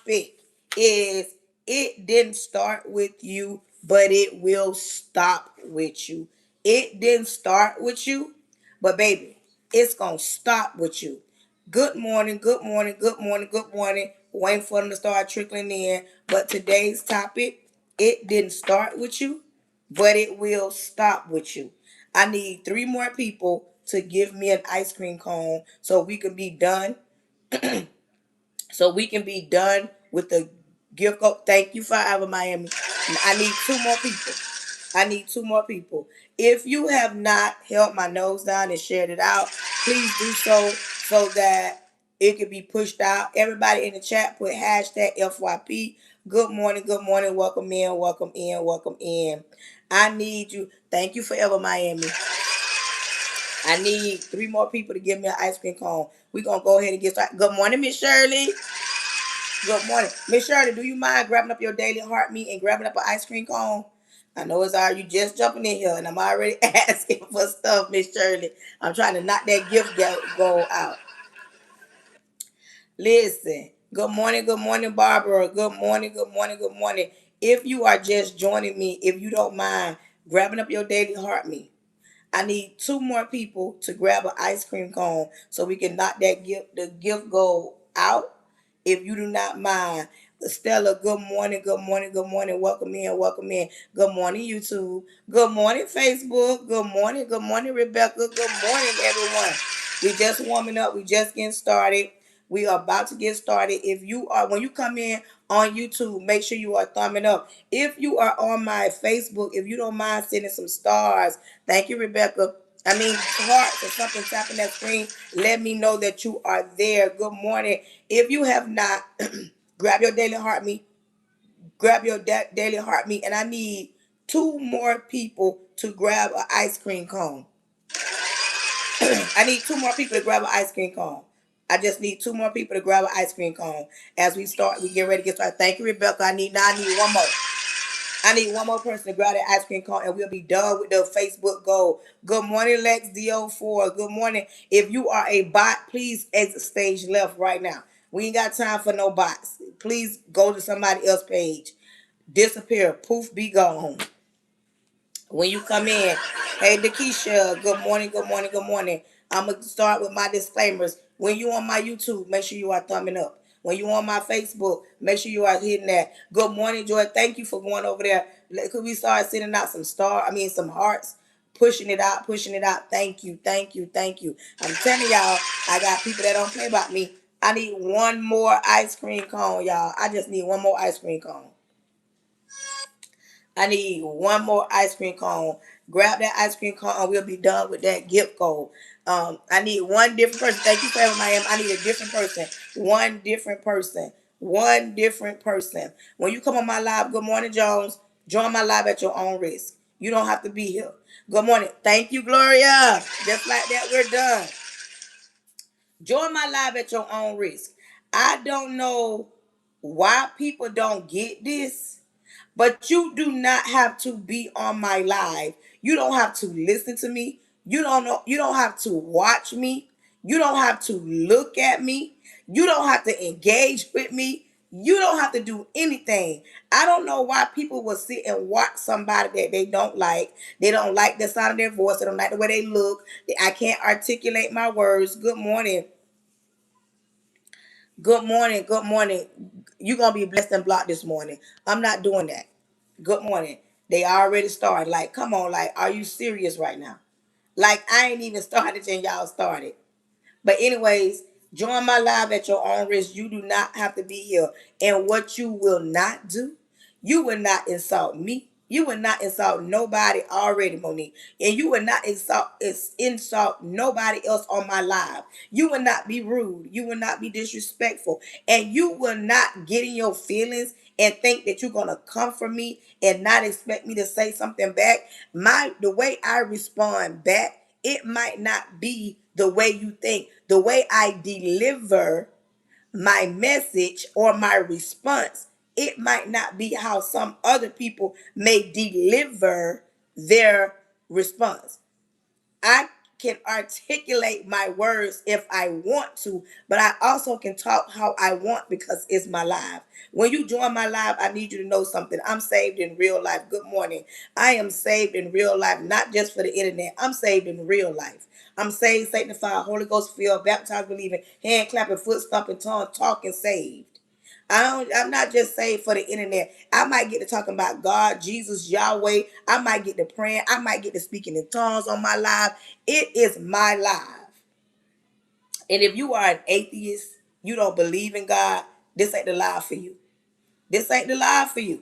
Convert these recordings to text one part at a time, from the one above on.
topic is it didn't start with you, but it will stop with you. It didn't start with you, but baby, it's gonna stop with you. Good morning, good morning, good morning, good morning. Waiting for them to start trickling in. But today's topic, it didn't start with you, but it will stop with you. I need three more people to give me an ice cream cone so we can be done. So we can be done with the gift. Thank you, Forever Miami. I need two more people. I need two more people. If you have not held my nose down and shared it out, please do so that it can be pushed out. Everybody in the chat put hashtag FYP. Good morning, good morning. Welcome in, welcome in, welcome in. I need you. Thank you, Forever Miami. I need three more people to give me an ice cream cone. We're going to go ahead and get started. Good morning, Miss Shirley. Good morning. Miss Shirley, do you mind grabbing up your daily heart meat and grabbing up an ice cream cone? I know it's all you just jumping in here and I'm already asking for stuff, Miss Shirley. I'm trying to knock that gift goal out. Listen. Good morning, Barbara. Good morning, good morning, good morning. If you are just joining me, if you don't mind grabbing up your daily heart meat, I need two more people to grab an ice cream cone so we can knock the gift goal out. If you do not mind. Stella, good morning, good morning, good morning. Welcome in, welcome in. Good morning, YouTube. Good morning, Facebook. Good morning, Rebecca. Good morning, everyone. We just warming up. We just getting started. We are about to get started. If you are, when you come in on YouTube, make sure you are thumbing up. If you are on my Facebook, if you don't mind sending some stars, thank you, Rebecca. I mean, hearts or something tapping that screen. Let me know that you are there. Good morning. If you have not, grab your daily heart meat. Grab your daily heart meat, and I need two more people to grab an ice cream cone. I need two more people to grab an ice cream cone. I just need two more people to grab an ice cream cone. As we start, we get ready to get started. Thank you, Rebecca. I need one more. I need one more person to grab that ice cream cone and we'll be done with the Facebook goal. Good morning, Lex DO4. Good morning. If you are a bot, please exit stage left right now. We ain't got time for no bots. Please go to somebody else's page. Disappear. Poof, be gone. When you come in, hey, Dakisha, good morning, good morning, good morning. I'm going to start with my disclaimers. When you on my YouTube, make sure you are thumbing up. When you on my Facebook, make sure you are hitting that. Good morning, Joy. Thank you for going over there. Could we start sending out some hearts, pushing it out, pushing it out. Thank you, thank you, thank you. I'm telling y'all, I got people that don't play about me. I need one more ice cream cone, y'all. I just need one more ice cream cone. I need one more ice cream cone. Grab that ice cream cone and we'll be done with that gift goal. I need one different person. Thank you for having my I need a different person. One different person. One different person. When you come on my live, good morning, Jones. Join my live at your own risk. You don't have to be here. Good morning. Thank you, Gloria. Just like that, we're done. Join my live at your own risk. I don't know why people don't get this. But you do not have to be on my live. You don't have to listen to me. You don't have to watch me. You don't have to look at me. You don't have to engage with me. You don't have to do anything. I don't know why people will sit and watch somebody that they don't like. They don't like the sound of their voice. They don't like the way they look. I can't articulate my words. Good morning. Good morning. Good morning. You're going to be blessed and blocked this morning. I'm not doing that. Good morning. They already started. Like, come on, like, are you serious right now? Like, I ain't even started and y'all started. But anyways, join my live at your own risk. You do not have to be here. And what you will not do, you will not insult me. You will not insult nobody already, Monique. And you will not insult nobody else on my live. You will not be rude. You will not be disrespectful. And you will not get in your feelings and think that you're gonna come for me and not expect me to say something back. The way I respond back, it might not be the way you think. The way I deliver my message or my response, it might not be how some other people may deliver their response. I can articulate my words if I want to, but I also can talk how I want because it's my life. When you join my life, I need you to know something. I'm saved in real life. Good morning. I am saved in real life, not just for the internet. I'm saved in real life. I'm saved, sanctified, Holy Ghost filled, baptized, believing, hand clapping, foot stomping, tongue talking, saved. I'm not just saved for the internet. I might get to talking about God, Jesus, Yahweh. I might get to praying. I might get to speaking in tongues on my live. It is my life. And if you are an atheist, you don't believe in God, this ain't the life for you. This ain't the life for you.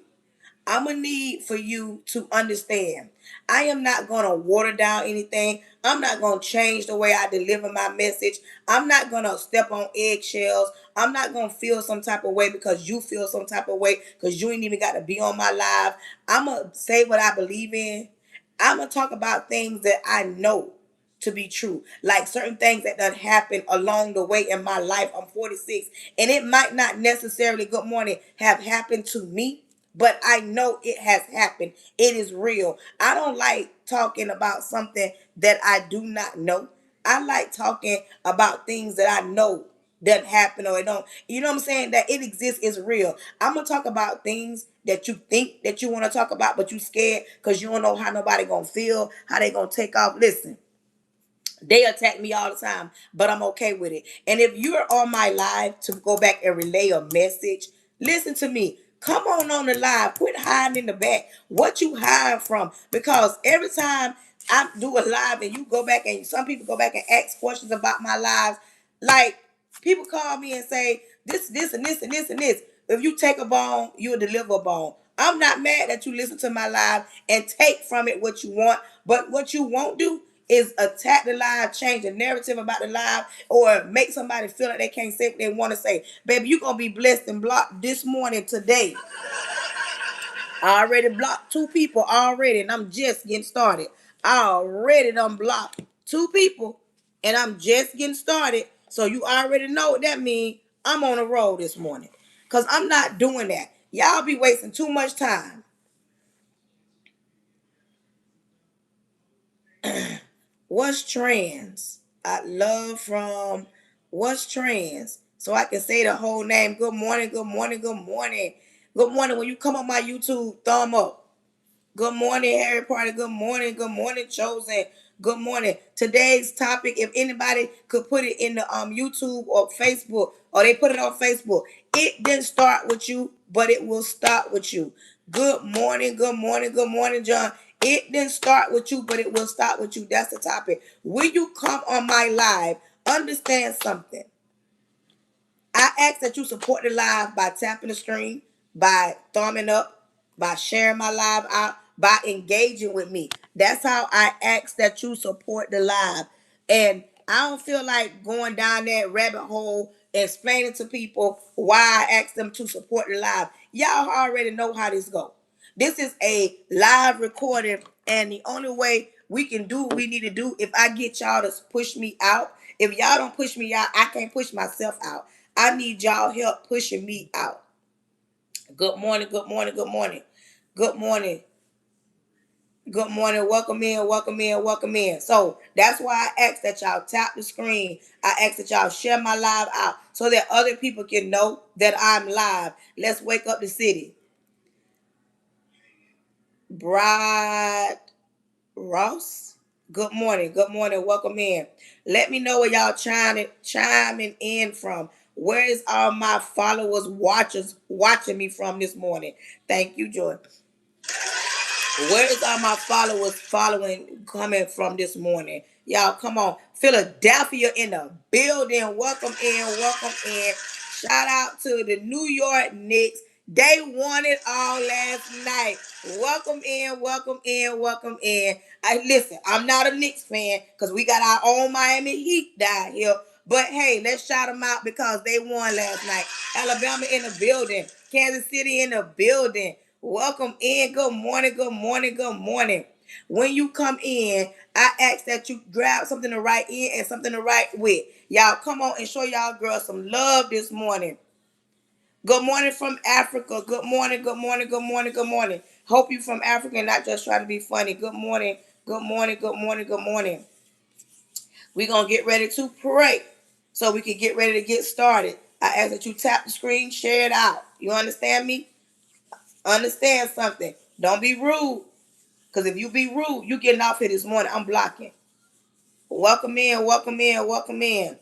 I'm gonna need for you to understand. I am not gonna water down anything. I'm not gonna change the way I deliver my message. I'm not gonna step on eggshells. I'm not gonna feel some type of way because you feel some type of way because you ain't even got to be on my live. I'm gonna say what I believe in. I'm gonna talk about things that I know to be true. Like certain things that done happen along the way in my life. I'm 46, and it might not necessarily, good morning, have happened to me, but I know it has happened. It is real. I don't like talking about something that I do not know. I like talking about things that I know doesn't happen or it don't. You know what I'm saying? That it exists is real. I'm gonna talk about things that you think that you want to talk about, but you scared because you don't know how nobody gonna feel, how they gonna take off. Listen, they attack me all the time, but I'm okay with it. And if you're on my live to go back and relay a message, listen to me. Come on the live. Quit hiding in the back. What you hide from? Because every time I do a live and you go back and some people go back and ask questions about my lives, like people call me and say this, and this, and this, and this. If you take a bone, you'll deliver a bone. I'm not mad that you listen to my live and take from it what you want, but what you won't do is attack the live, change the narrative about the live, or make somebody feel like they can't say what they want to say. Baby, you're going to be blessed and blocked this morning today. I already blocked 2 people already, and I'm just getting started. I already done blocked 2 people, and I'm just getting started. So you already know what that means. I'm on a roll this morning. Because I'm not doing that. Y'all be wasting too much time. What's trends? I love from what's trends. So I can say the whole name. Good morning, good morning, good morning. Good morning. When you come on my YouTube, thumb up. Good morning, Harry Potter. Good morning, Chosen. Good morning. Today's topic, if anybody could put it in the YouTube or Facebook, or they put it on Facebook, it didn't start with you, but it will start with you. Good morning, good morning, good morning, John. It didn't start with you, but it will start with you. That's the topic. When you come on my live, understand something. I ask that you support the live by tapping the screen, by thumbing up, by sharing my live out, by engaging with me. That's how I ask that you support the live. And I don't feel like going down that rabbit hole explaining to people why I ask them to support the live. Y'all already know how this goes. This is a live recording, and the only way we can do what we need to do, if I get y'all to push me out, if y'all don't push me out, I can't push myself out. I need y'all help pushing me out. Good morning, good morning, good morning. Good morning. Good morning. Welcome in, welcome in, welcome in. So that's why I ask that y'all tap the screen. I ask that y'all share my live out so that other people can know that I'm live. Let's wake up the city. Bride Ross. Good morning. Good morning. Welcome in. Let me know where y'all chiming in from. Where is all my followers, watchers watching me from this morning? Thank you, Joy. Where is all my followers following coming from this morning? Y'all, come on. Philadelphia in the building. Welcome in. Welcome in. Shout out to the New York Knicks. They won it all last night. Welcome in. Welcome in. Welcome in. Listen, I'm not a Knicks fan because we got our own Miami Heat down here. But hey, let's shout them out because they won last night. Alabama in the building. Kansas City in the building. Welcome in. Good morning. Good morning. Good morning. When you come in, I ask that you grab something to write in and something to write with. Y'all come on and show y'all girls some love this morning. Good morning from Africa. Good morning. Good morning. Good morning. Good morning. Hope you from Africa and not just trying to be funny. Good morning. Good morning. Good morning. Good morning. We're going to get ready to pray so we can get ready to get started. I ask that you tap the screen, share it out. You understand me? Understand something. Don't be rude. Because if you be rude, you getting off here this morning. I'm blocking. Welcome in, welcome in, welcome in.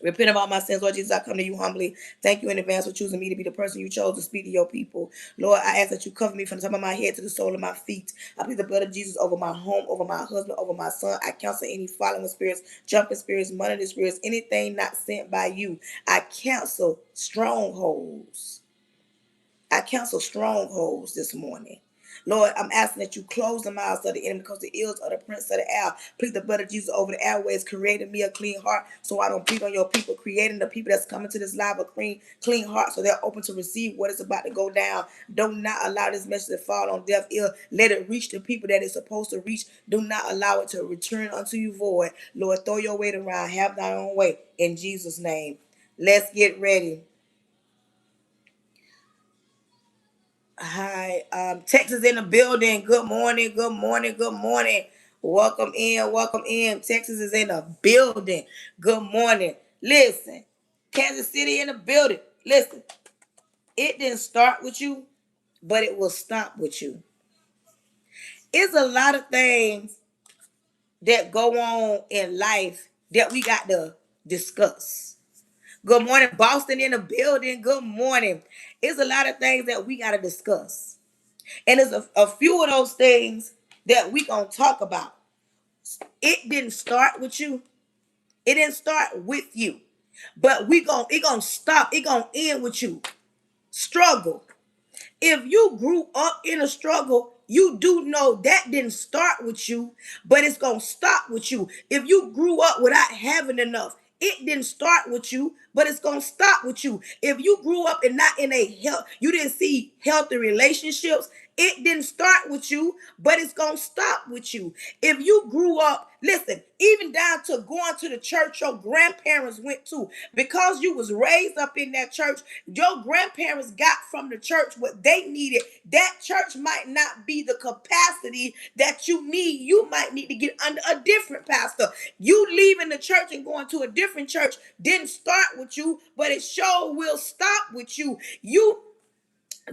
Repent of all my sins, Lord Jesus. I come to you humbly. Thank you in advance for choosing me to be the person you chose to speak to your people. Lord, I ask that you cover me from the top of my head to the sole of my feet. I plead the blood of Jesus over my home, over my husband, over my son. I cancel any following spirits, jumping spirits, monitoring spirits, anything not sent by you. I cancel strongholds. I cancel strongholds this morning. Lord, I'm asking that you close the mouths of the enemy because the ears of the prince of the air. Plead the blood of Jesus over the airways, creating me a clean heart so I don't beat on your people, creating the people that's coming to this live a clean heart so they're open to receive what is about to go down. Do not allow this message to fall on deaf ear. Let it reach the people that it's supposed to reach. Do not allow it to return unto you void. Lord, throw your weight around. Have thy own way. In Jesus' name. Let's get ready. Hi, Texas in the building. Good morning, good morning, good morning. Welcome in, welcome in. Texas is in the building. Good morning. Listen, Kansas City in the building. Listen, it didn't start with you, but it will stop with you. It's a lot of things that go on in life that we got to discuss. Good morning, Boston in the building. Good morning. It's a lot of things that we got to discuss. And there's a few of those things that we gonna talk about. It didn't start with you. It didn't start with you. But it gonna stop. It gonna end with you. Struggle. If you grew up in a struggle, you do know that didn't start with you, but it's going to stop with you. If you grew up without having enough, it didn't start with you, but it's going to stop with you. If you grew up and not in a health, you didn't see healthy relationships, it didn't start with you, but it's going to stop with you. If you grew up, listen, even down to going to the church your grandparents went to, because you was raised up in that church, your grandparents got from the church what they needed. That church might not be the capacity that you need. You might need to get under a different pastor. You leaving the church and going to a different church didn't start with you, but it sure will stop with you. You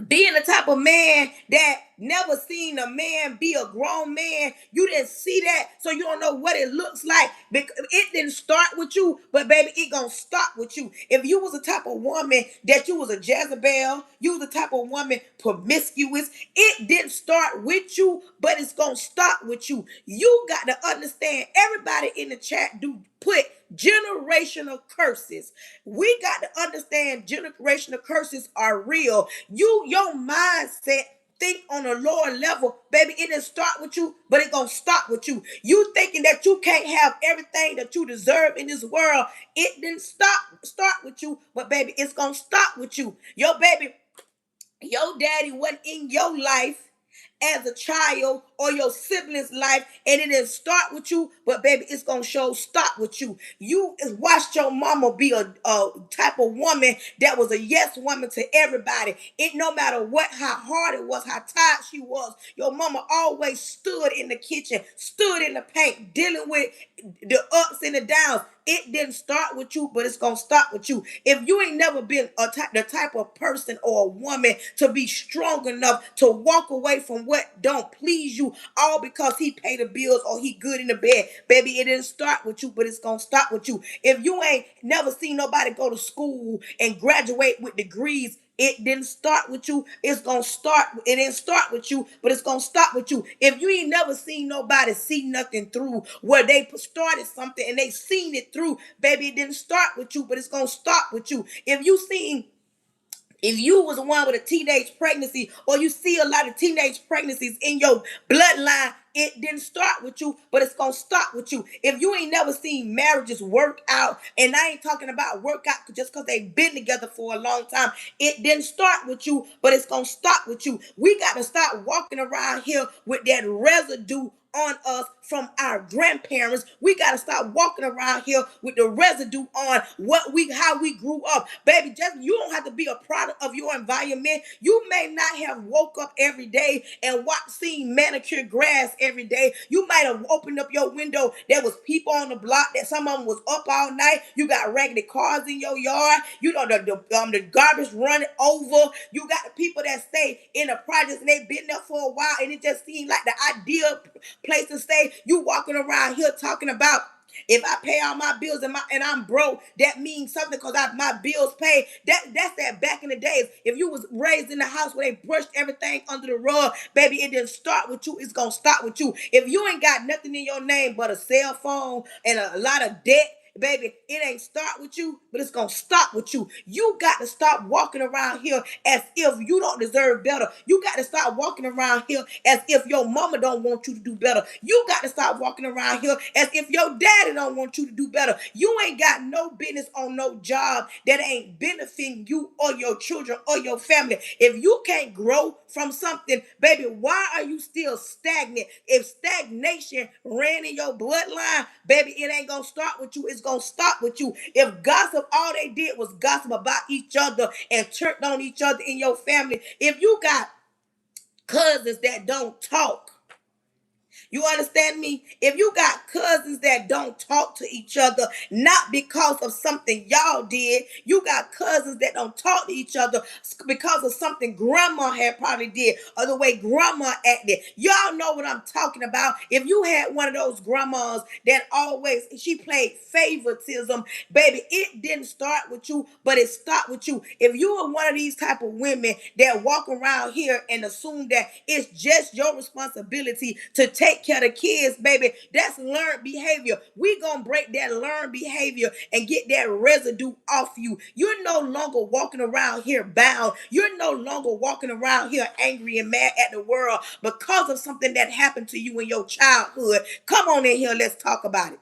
being the type of man that never seen a man be a grown man, you didn't see that, so you don't know what it looks like. Because it didn't start with you, but baby, it gonna stop with you. If you was the type of woman that you was a Jezebel, you was the type of woman promiscuous, it didn't start with you, but it's gonna stop with you. You got to understand, everybody in the chat do put generational curses. We got to understand generational curses are real. Your mindset think on a lower level, baby. It didn't start with you, but it gonna stop with you. You thinking that you can't have everything that you deserve in this world. It didn't start with you, but baby, it's gonna stop with you. Your daddy wasn't in your life as a child or your siblings' life, and it didn't start with you, but baby, it's gonna show stop with you. You watched your mama be a type of woman that was a yes woman to everybody. It no matter what, how hard it was, how tired she was, your mama always stood in the kitchen, stood in the paint, dealing with the ups and the downs. It didn't start with you, but it's gonna stop with you. If you ain't never been the type of person or a woman to be strong enough to walk away from what don't please you, all because he paid the bills or he good in the bed, baby, it didn't start with you, but it's gonna stop with you. If you ain't never seen nobody go to school and graduate with degrees, it didn't start with you. It's gonna start. It didn't start with you, but it's gonna stop with you. If you ain't never seen nobody see nothing through where they started something and they seen it through, baby, it didn't start with you, but it's gonna stop with you. If you was the one with a teenage pregnancy, or you see a lot of teenage pregnancies in your bloodline, it didn't start with you, but it's gonna stop with you. If you ain't never seen marriages work out, and I ain't talking about work out just because they've been together for a long time, it didn't start with you, but it's gonna stop with you. We got to start walking around here with that residue on us from our grandparents. We got to stop walking around here with the residue on how we grew up. Baby, just you don't have to be a product of your environment. You may not have woke up every day and seen manicured grass every day. You might have opened up your window. There was people on the block that some of them was up all night. You got raggedy cars in your yard. You know the garbage running over. You got the people that stay in the projects and they've been there for a while and it just seemed like the ideal place to stay. You walking around here talking about if I pay all my bills and I'm broke, that means something because my bills paid. That's that back in the days. If you was raised in the house where they brushed everything under the rug, baby, it didn't start with you. It's gonna start with you. If you ain't got nothing in your name but a cell phone and a lot of debt, baby, it ain't start with you, but it's gonna stop with you. You got to stop walking around here as if you don't deserve better. You got to start walking around here as if your mama don't want you to do better. You got to stop walking around here as if your daddy don't want you to do better. You ain't got no business on no job that ain't benefiting you or your children or your family. If you can't grow from something, baby, why are you still stagnant? If stagnation ran in your bloodline, baby, it ain't gonna start with you. It's gonna stop with you. If gossip, all they did was gossip about each other and turned on each other in your family. If you got cousins that don't talk, you understand me? If you got cousins that don't talk to each other, not because of something y'all did, you got cousins that don't talk to each other because of something grandma had probably did or the way grandma acted. Y'all know what I'm talking about. If you had one of those grandmas that she played favoritism, baby, it didn't start with you, but it started with you. If you are one of these type of women that walk around here and assume that it's just your responsibility to take care of the kids, baby, that's learned behavior. We gonna break that learned behavior and get that residue off you. You're no longer walking around here bound. You're no longer walking around here angry and mad at the world because of something that happened to you in your childhood. Come on in here, let's talk about it.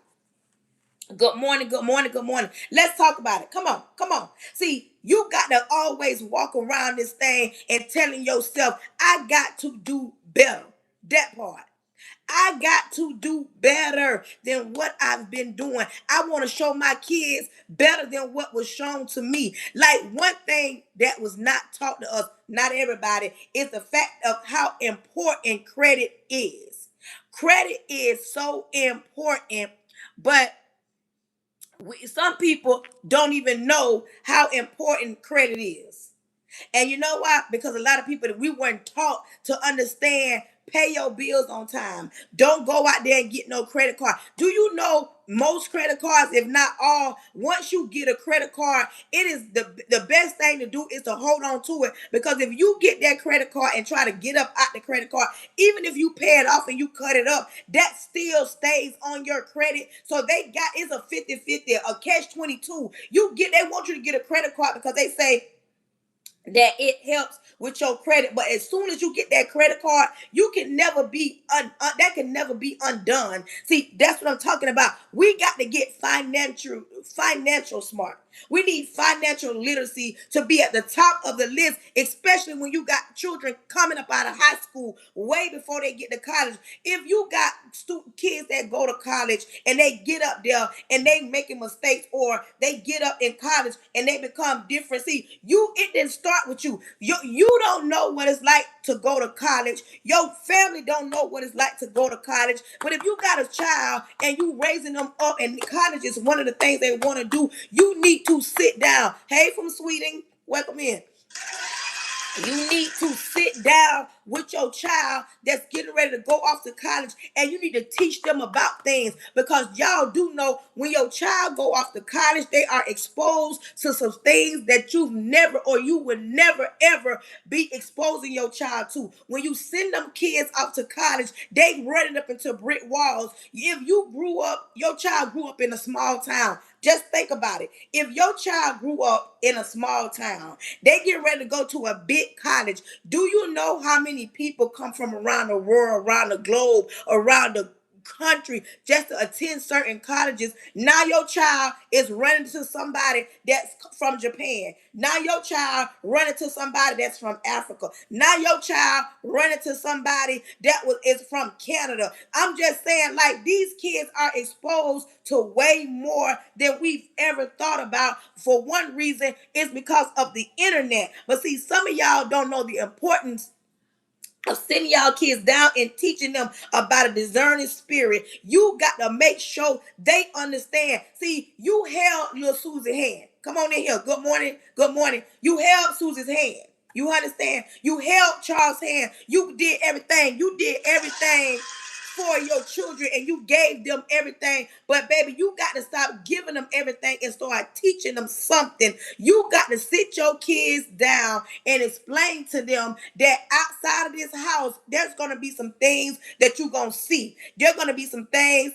Good morning, good morning, good morning. Let's talk about it. Come on, come on. See, you got to always walk around this thing and telling yourself, I got to do better. That part. I got to do better than what I've been doing. I want to show my kids better than what was shown to me. Like one thing that was not taught to us, not everybody, is the fact of how important credit is. Credit is so important, but some people don't even know how important credit is. And you know why? Because a lot of people that we weren't taught to understand, pay your bills on time. Don't go out there and get no credit card. Do you know most credit cards, if not all, once you get a credit card, it is the best thing to do is to hold on to it. Because if you get that credit card and try to get up out the credit card, even if you pay it off and you cut it up, that still stays on your credit. So it's a 50-50, a catch-22. They want you to get a credit card because they say that it helps with your credit, but as soon as you get that credit card, you can never be that can never be undone. See, that's what I'm talking about. We got to get financial smart. We need financial literacy to be at the top of the list, especially when you got children coming up out of high school way before they get to college. If you got kids that go to college and they get up there and they making mistakes, or they get up in college and they become different. See, it didn't start with you. You don't know what it's like to go to college. Your family don't know what it's like to go to college. But if you got a child and you raising them up and college is one of the things they want to do, you need to sit down. Hey, from Sweden, welcome in. You need to sit down with your child that's getting ready to go off to college, and you need to teach them about things, because y'all do know when your child go off to college, they are exposed to some things that you would never ever be exposing your child to. When you send them kids off to college, they running up into brick walls. If your child grew up in a small town, just think about it. If your child grew up in a small town, they get ready to go to a big college. Do you know how many people come from around the world, around the globe, around the country just to attend certain colleges. Now your child is running to somebody that's from Japan. Now your child running to somebody that's from Africa. Now your child running to somebody is from Canada. I'm just saying, like, these kids are exposed to way more than we've ever thought about. For one reason, is because of the internet. But see, some of y'all don't know the importance of sending y'all kids down and teaching them about a discerning spirit. You got to make sure they understand. See, you held little Susie's hand. Come on in here. Good morning. Good morning. You held Susie's hand. You understand? You held Charles' hand. You did everything. You did everything for your children, and you gave them everything. But baby, you got to stop giving them everything and start teaching them something. You got to sit your kids down and explain to them that outside of this house, there's going to be some things that you're going to see. There's going to be some things.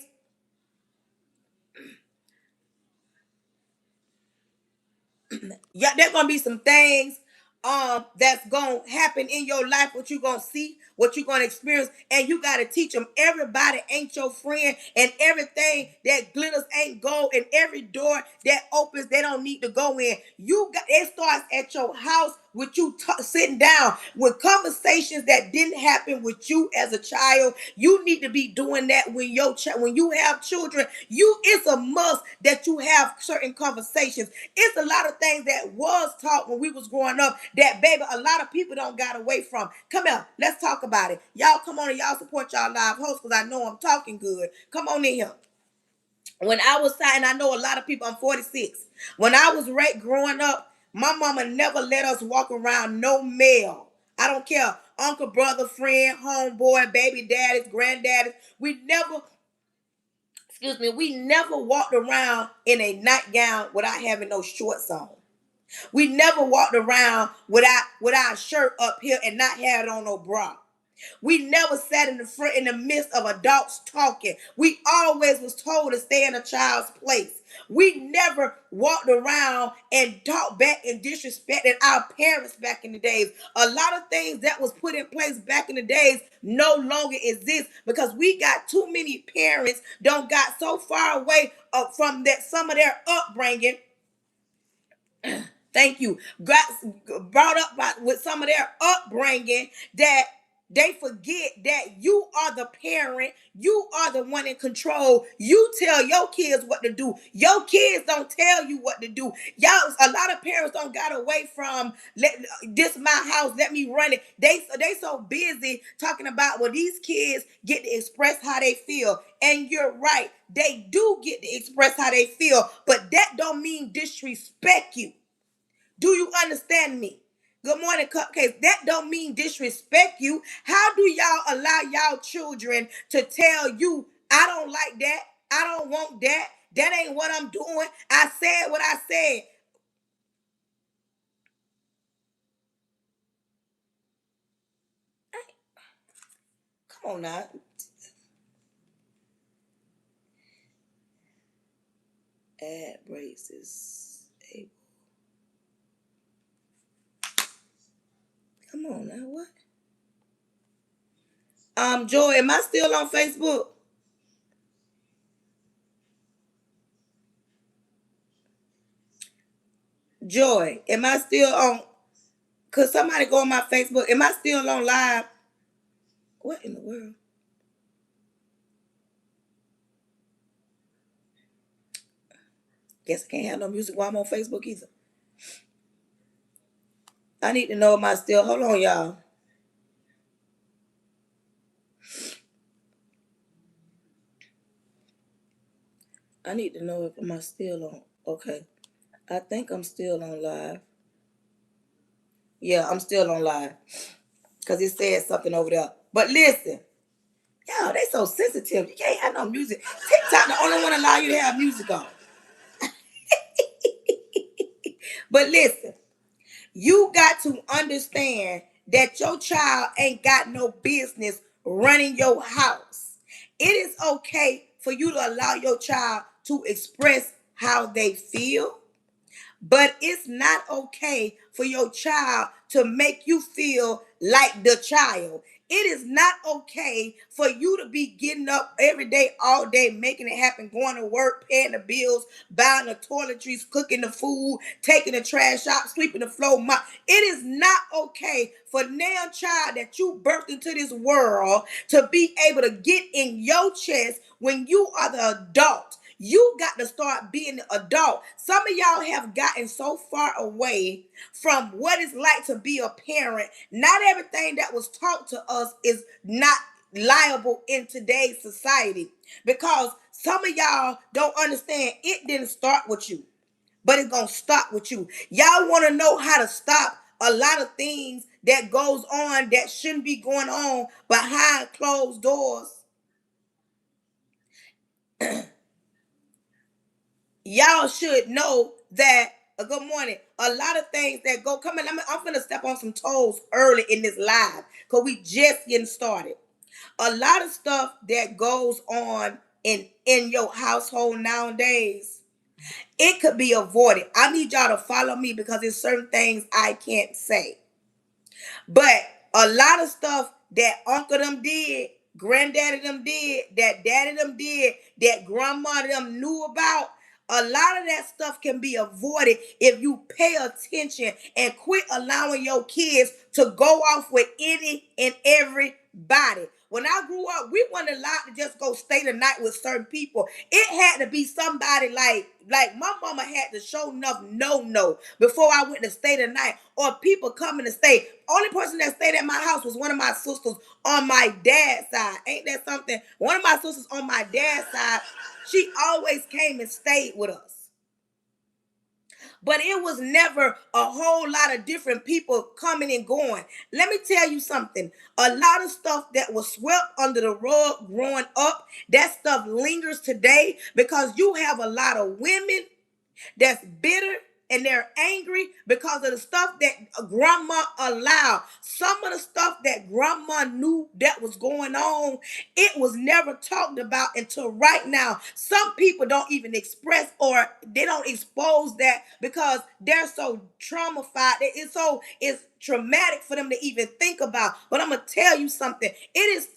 Yeah, there's going to be some things that's gonna happen in your life, what you gonna see, what you gonna experience, and you gotta teach them everybody ain't your friend, and everything that glitters ain't gold, and every door that opens they don't need to go in. It starts at your house with you sitting down with conversations that didn't happen with you as a child. You need to be doing that when when you have children. It's a must that you have certain conversations. It's a lot of things that was taught when we was growing up that, baby, a lot of people don't got away from. Come here, let's talk about it. Y'all come on and y'all support y'all live hosts, because I know I'm talking good. Come on in here. When I was and I know a lot of people, I'm 46. When I was growing up, my mama never let us walk around no male. I don't care. Uncle, brother, friend, homeboy, baby daddies, granddaddies. We never walked around in a nightgown without having no shorts on. We never walked around without a shirt up here and not having on no bra. We never sat in the front in the midst of adults talking. We always was told to stay in a child's place. We never walked around and talked back and disrespected our parents back in the days. A lot of things that was put in place back in the days no longer exist because we got too many parents don't got so far away from that some of their upbringing. Thank you. Got brought up with some of their upbringing that they forget that you are the parent. You are the one in control. You tell your kids what to do. Your kids don't tell you what to do. Y'all, a lot of parents don't got away from this my house. Let me run it. They so busy talking about, well, these kids get to express how they feel. And you're right. They do get to express how they feel, but that don't mean disrespect you. Do you understand me? Good morning, Cupcakes. That don't mean disrespect you. How do y'all allow y'all children to tell you, I don't like that, I don't want that, that ain't what I'm doing, I said what I said. Come on now. Add braces. Come on now, what? Joy, am I still on Facebook? Joy, am I still on? Could somebody go on my Facebook? Am I still on live? What in the world? Guess I can't have no music while I'm on Facebook either. I need to know, am I still? Hold on, y'all. I need to know if am I still on. Okay. I think I'm still on live. Yeah, I'm still on live. Because it said something over there. But listen, y'all, they so sensitive. You can't have no music. TikTok the only one allow you to have music on. But listen, you got to understand that your child ain't got no business running your house. It is okay for you to allow your child to express how they feel. But it's not okay for your child to make you feel like the child. It is not okay for you to be getting up every day, all day, making it happen, going to work, paying the bills, buying the toiletries, cooking the food, taking the trash out, sweeping the floor. It is not okay for now child that you birthed into this world to be able to get in your chest when you are the adult. You got to start being an adult. Some of y'all have gotten so far away from what it's like to be a parent. Not everything that was taught to us is not liable in today's society, because some of y'all don't understand it didn't start with you, but it's gonna stop with you. Y'all want to know how to stop a lot of things that goes on that shouldn't be going on behind closed doors. Y'all should know that. Good morning. A lot of things that go coming. I'm gonna step on some toes early in this live because we just getting started. A lot of stuff that goes on in your household nowadays, it could be avoided. I need y'all to follow me because there's certain things I can't say. But a lot of stuff that uncle them did, granddaddy them did, that daddy them did, that grandma them knew about, a lot of that stuff can be avoided if you pay attention and quit allowing your kids to go off with any and everybody. When I grew up, we weren't allowed to just go stay the night with certain people. It had to be somebody like my mama had to show enough no before I went to stay the night, or people coming to stay. Only person that stayed at my house was one of my sisters on my dad's side. Ain't that something? One of my sisters on my dad's side, she always came and stayed with us. But it was never a whole lot of different people coming and going. Let me tell you something. A lot of stuff that was swept under the rug growing up, that stuff lingers today because you have a lot of women that's bitter and they're angry because of the stuff that grandma allowed. Some of the stuff that grandma knew that was going on, it was never talked about until right now. Some people don't even express or they don't expose that because they're so traumatized. It's traumatic for them to even think about. But I'm gonna tell you something. It is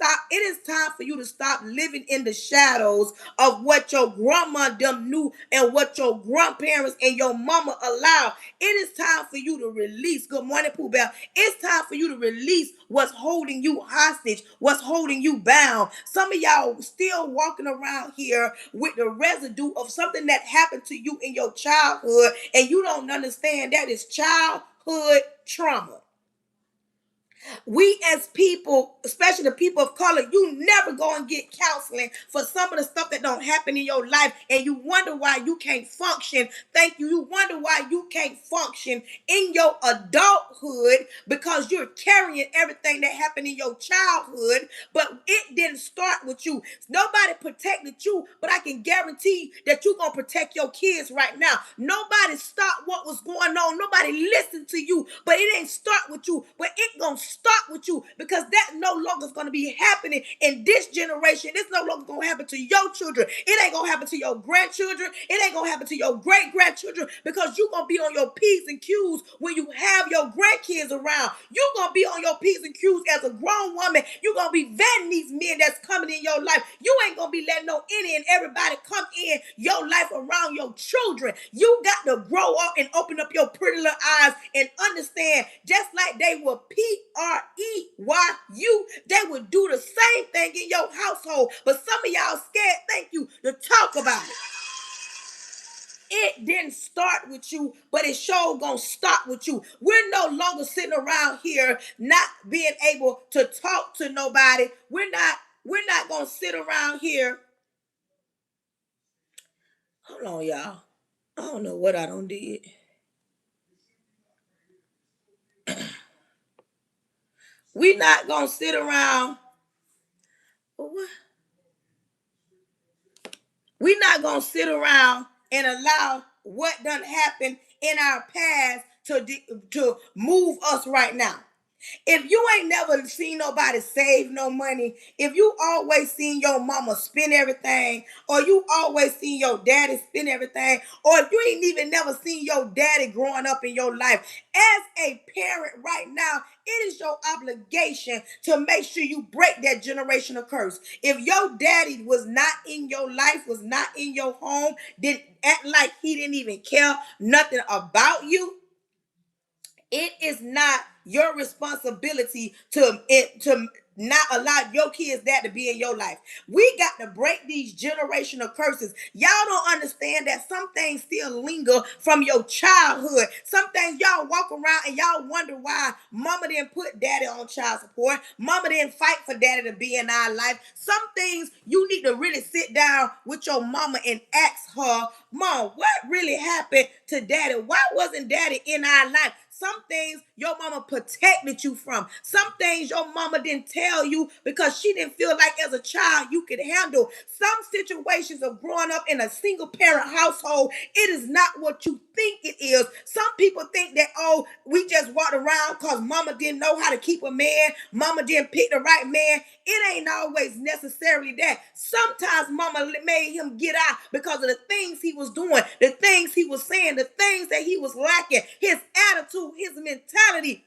time for you to stop living in the shadows of what your grandma them knew and what your grandparents and your mama allowed. It is time for you to release. Good morning, Pooh Bell. It's time for you to release what's holding you hostage, what's holding you bound. Some of y'all still walking around here with the residue of something that happened to you in your childhood, and you don't understand that is childhood trauma. We as people, especially the people of color, you never go and get counseling for some of the stuff that don't happen in your life, and you wonder why you can't function. Thank you. You wonder why you can't function in your adulthood because you're carrying everything that happened in your childhood, but it didn't start with you. Nobody protected you, but I can guarantee that you're going to protect your kids right now. Nobody stopped what was going on. Nobody listened to you, but it ain't start with you, but it going to start with you because that no longer is going to be happening in this generation. It's no longer going to happen to your children. It ain't going to happen to your grandchildren. It ain't going to happen to your great grandchildren because you're going to be on your P's and Q's when you have your grandkids around. You're going to be on your P's and Q's as a grown woman. You're going to be vetting these men that's coming in your life. You ain't going to be letting no any and everybody come in your life around your children. You got to grow up and open up your pretty little eyes and understand, just like they were PREYU, they would do the same thing in your household. But some of y'all scared, thank you, to talk about it. It didn't start with you, but it sure gonna stop with you. We're no longer sitting around here not being able to talk to nobody. We're not gonna sit around here. Hold on, y'all. I don't know what I done did. We not gonna sit around. What? We not gonna sit around and allow what done happened in our past to move us right now. If you ain't never seen nobody save no money, if you always seen your mama spend everything, or you always seen your daddy spend everything, or if you ain't even never seen your daddy growing up in your life, as a parent right now, it is your obligation to make sure you break that generational curse. If your daddy was not in your life, was not in your home, didn't act like he didn't even care nothing about you, it is not your responsibility to not allow your kids that to be in your life. We got to break these generational curses. Y'all don't understand that some things still linger from your childhood. Some things y'all walk around and y'all wonder why mama didn't put daddy on child support. Mama didn't fight for daddy to be in our life. Some things you need to really sit down with your mama and ask her, Mom, what really happened to daddy? Why wasn't daddy in our life? Some things your mama protected you from. Some things your mama didn't tell you because she didn't feel like as a child you could handle. Some situations of growing up in a single parent household, it is not what you think it is. Some people think that, oh, we just walked around because mama didn't know how to keep a man. Mama didn't pick the right man. It ain't always necessarily that. Sometimes mama made him get out because of the things he was doing, the things he was saying, the things that he was lacking, his attitude, his mentality.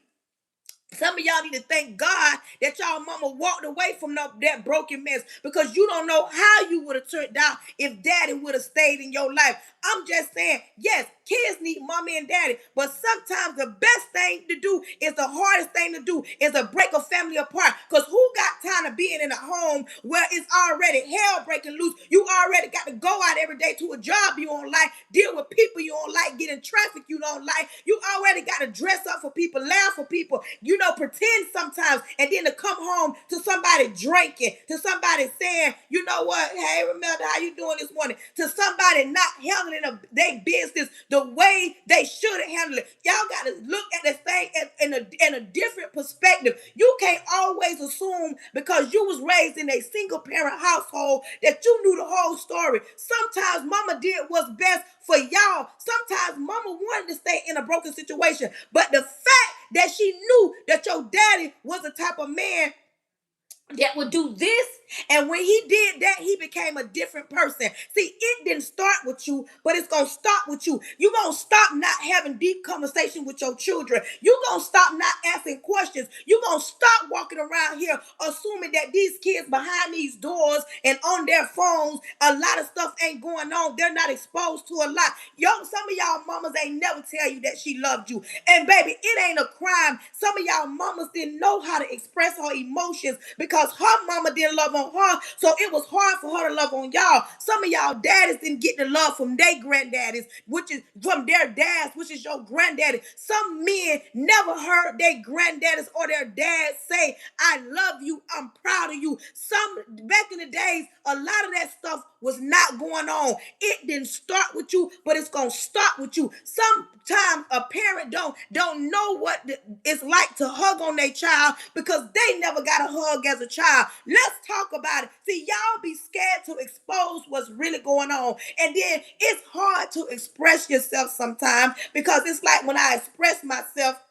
Some of y'all need to thank God that y'all mama walked away from that broken mess, because you don't know how you would have turned out if daddy would have stayed in your life. I'm just saying, yes, kids need mommy and daddy, but sometimes the best thing to do is the hardest thing to do is to break a family apart, because who got time to being in a home where it's already hell breaking loose? You already got to go out every day to a job you don't like, deal with people you don't like, get in traffic you don't like. You already got to dress up for people, laugh for people, pretend sometimes, and then to come home to somebody drinking, to somebody saying, you know what, hey, remember how you doing this morning, to somebody not handling their business the way they should have handled it. Y'all got to look at this thing in a different perspective. You can't always assume because you was raised in a single parent household that you knew the whole story. Sometimes mama did what's best for y'all. Sometimes mama wanted to stay in a broken situation, but the fact that she knew that your daddy was the type of man that would do this, and when he did that, he became a different person. See, it didn't start with you, but it's gonna start with you. You're gonna stop not having deep conversation with your children. You're gonna stop not asking questions. You're gonna stop walking around here assuming that these kids behind these doors and on their phones, a lot of stuff ain't going on. They're not exposed to a lot. Some of y'all mamas ain't never tell you that she loved you, and baby, it ain't a crime. Some of y'all mamas didn't know how to express her emotions because her mama didn't love on her, so it was hard for her to love on y'all. Some of y'all daddies didn't get the love from their granddaddies, which is from their dads, which is your granddaddy. Some men never heard their granddaddies or their dads say, I love you, I'm proud of you. Some, back in the days, a lot of that stuff was not going on. It didn't start with you, but it's gonna start with you. Sometimes a parent don't know what it's like to hug on their child because they never got a hug as a child. Let's talk about it. See, y'all be scared to expose what's really going on, and then it's hard to express yourself sometimes because it's like when I express myself,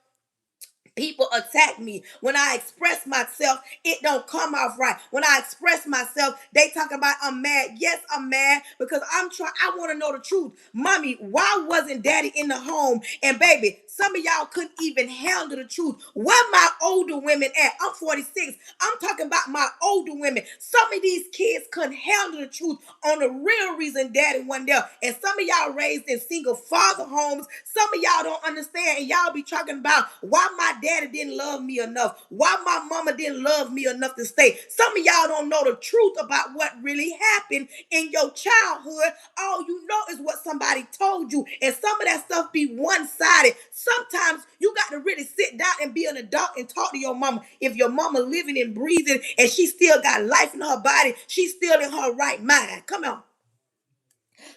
people attack me. When I express myself, it don't come off right. When I express myself, they talk about I'm mad. Yes, I'm mad because I want to know the truth. Mommy, why wasn't daddy in the home? And baby, some of y'all couldn't even handle the truth. Where my older women at? I'm 46. I'm talking about my older women. Some of these kids couldn't handle the truth on the real reason daddy wasn't there. And some of y'all raised in single father homes. Some of y'all don't understand, and y'all be talking about why my daddy didn't love me enough, why my mama didn't love me enough to stay. Some of y'all don't know the truth about what really happened in your childhood. All you know is what somebody told you, and some of that stuff be one-sided. Sometimes you got to really sit down and be an adult and talk to your mama. If your mama living and breathing and she still got life in her body, she's still in her right mind. Come on.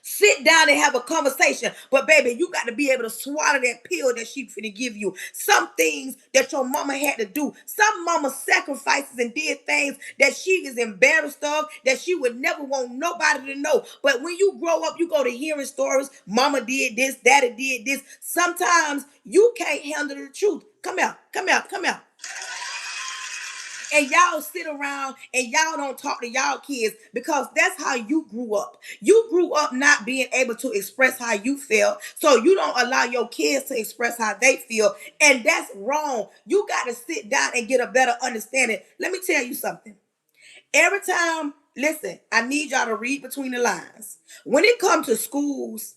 Sit down and have a conversation. But baby, you got to be able to swallow that pill that she finna give you. Some things that your mama had to do. Some mama sacrifices and did things that she is embarrassed of, that she would never want nobody to know. But when you grow up, you go to hearing stories. Mama did this, daddy did this. Sometimes you can't handle the truth. Come out, come out, come out. And y'all sit around and y'all don't talk to y'all kids because that's how you grew up. You grew up not being able to express how you feel, so you don't allow your kids to express how they feel, and that's wrong. You got to sit down and get a better understanding. Let me tell you something. Every time, listen, I need y'all to read between the lines. When it comes to schools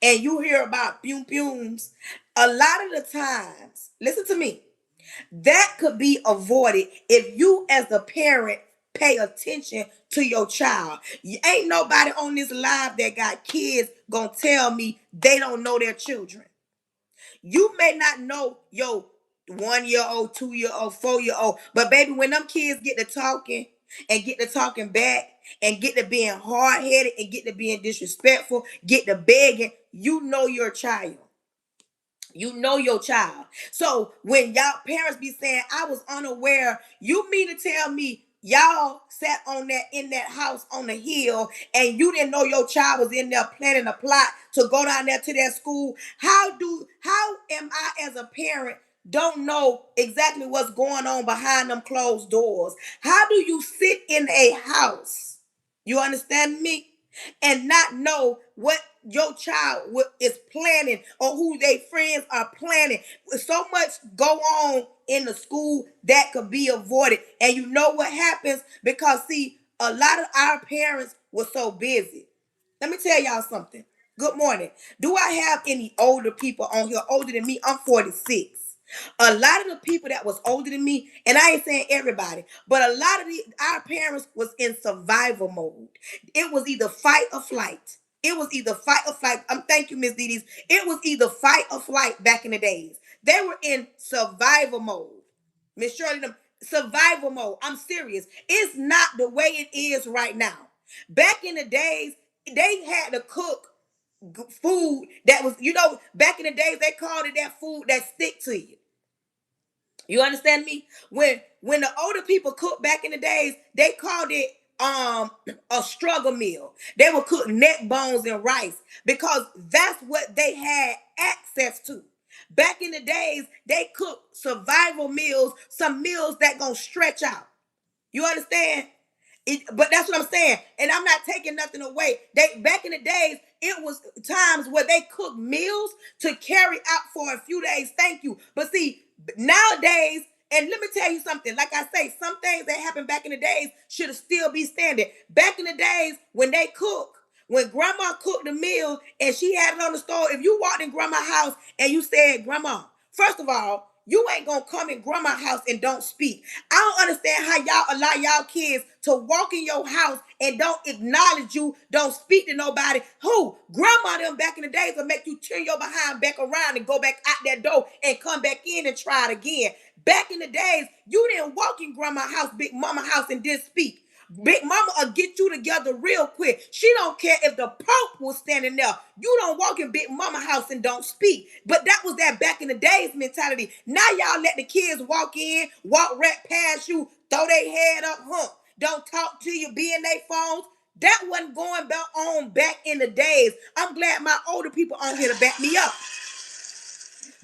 and you hear about pum pums, a lot of the times, listen to me, that could be avoided if you as a parent pay attention to your child. You ain't nobody on this live that got kids gonna tell me they don't know their children. You may not know your 1 year old, 2 year old, 4 year old, but baby, when them kids get to talking and get to talking back and get to being hard headed and get to being disrespectful, get to begging, you know your child. You know your child. So when y'all parents be saying, I was unaware, you mean to tell me y'all sat on that in that house on the hill and you didn't know your child was in there planning a plot to go down there to that school? How am I as a parent don't know exactly what's going on behind them closed doors? How do you sit in a house? You understand me? And not know what your child is planning or who their friends are planning. So much go on in the school that could be avoided. And you know what happens? Because see, a lot of our parents were so busy. Let me tell y'all something. Good morning. Do I have any older people on here older than me? I'm 46. A lot of the people that was older than me, and I ain't saying everybody, but a lot of our parents was in survival mode. It was either fight or flight. It was either fight or flight. Thank you, Miss Dee. It was either fight or flight back in the days. They were in survival mode. Miss Shirley, them survival mode. I'm serious. It's not the way it is right now. Back in the days, they had to cook food that was, back in the days they called it that food that stick to you. You understand me? When the older people cooked back in the days, they called it a struggle meal. They would cook neck bones and rice because that's what they had access to. Back in the days, they cooked survival meals, some meals that gonna stretch out. You understand? But that's what I'm saying, and I'm not taking nothing away. They back in the days, it was times where they cooked meals to carry out for a few days. Thank you. But see, nowadays, and let me tell you something. Like I say, some things that happened back in the days should still be standing. Back in the days when they cook, when grandma cooked the meal and she had it on the stove, if you walked in grandma's house and you said, Grandma, first of all, you ain't gonna come in grandma's house and don't speak. I don't understand how y'all allow y'all kids to walk in your house and don't acknowledge you, don't speak to nobody. Who? Grandma them back in the days will make you turn your behind back around and go back out that door and come back in and try it again. Back in the days, you didn't walk in grandma's house, big mama house, and didn't speak. Big mama will get you together real quick. She don't care if the Pope was standing there. You don't walk in big mama house and don't speak. But that was that back in the days mentality. Now y'all let the kids walk in, walk right past you, throw their head up, don't talk to you, be in their phones. That wasn't going on back in the days. I'm glad my older people on here to back me up.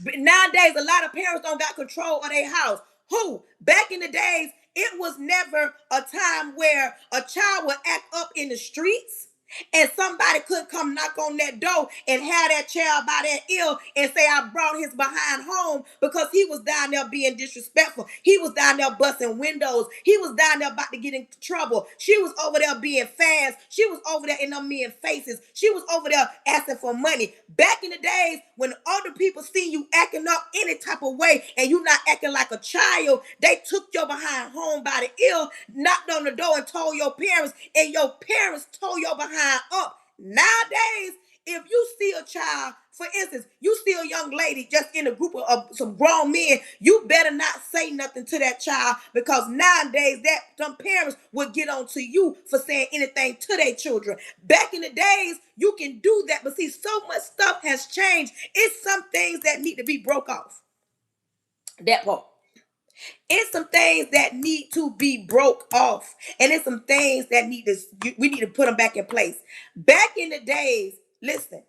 But nowadays, a lot of parents don't got control of their house. Who? Back in the days, it was never a time where a child would act up in the streets and somebody could come knock on that door and have that child by that ear and say, I brought his behind home because he was down there being disrespectful. He was down there busting windows. He was down there about to get in trouble. She was over there being fast. She was over there in them men faces. She was over there asking for money. Back in the days when other people see you acting up any type of way and you not acting like a child, they took your behind home by the ear, knocked on the door and told your parents, and your parents told your behind up. Nowadays, if you see a child, for instance, you see a young lady just in a group of some grown men, you better not say nothing to that child because nowadays that some parents would get on to you for saying anything to their children. Back in the days, you can do that, but see, so much stuff has changed. It's some things that need to be broke off. That part. It's some things that need to be broke off, and it's some things that we need to put them back in place. Back in the days, listen,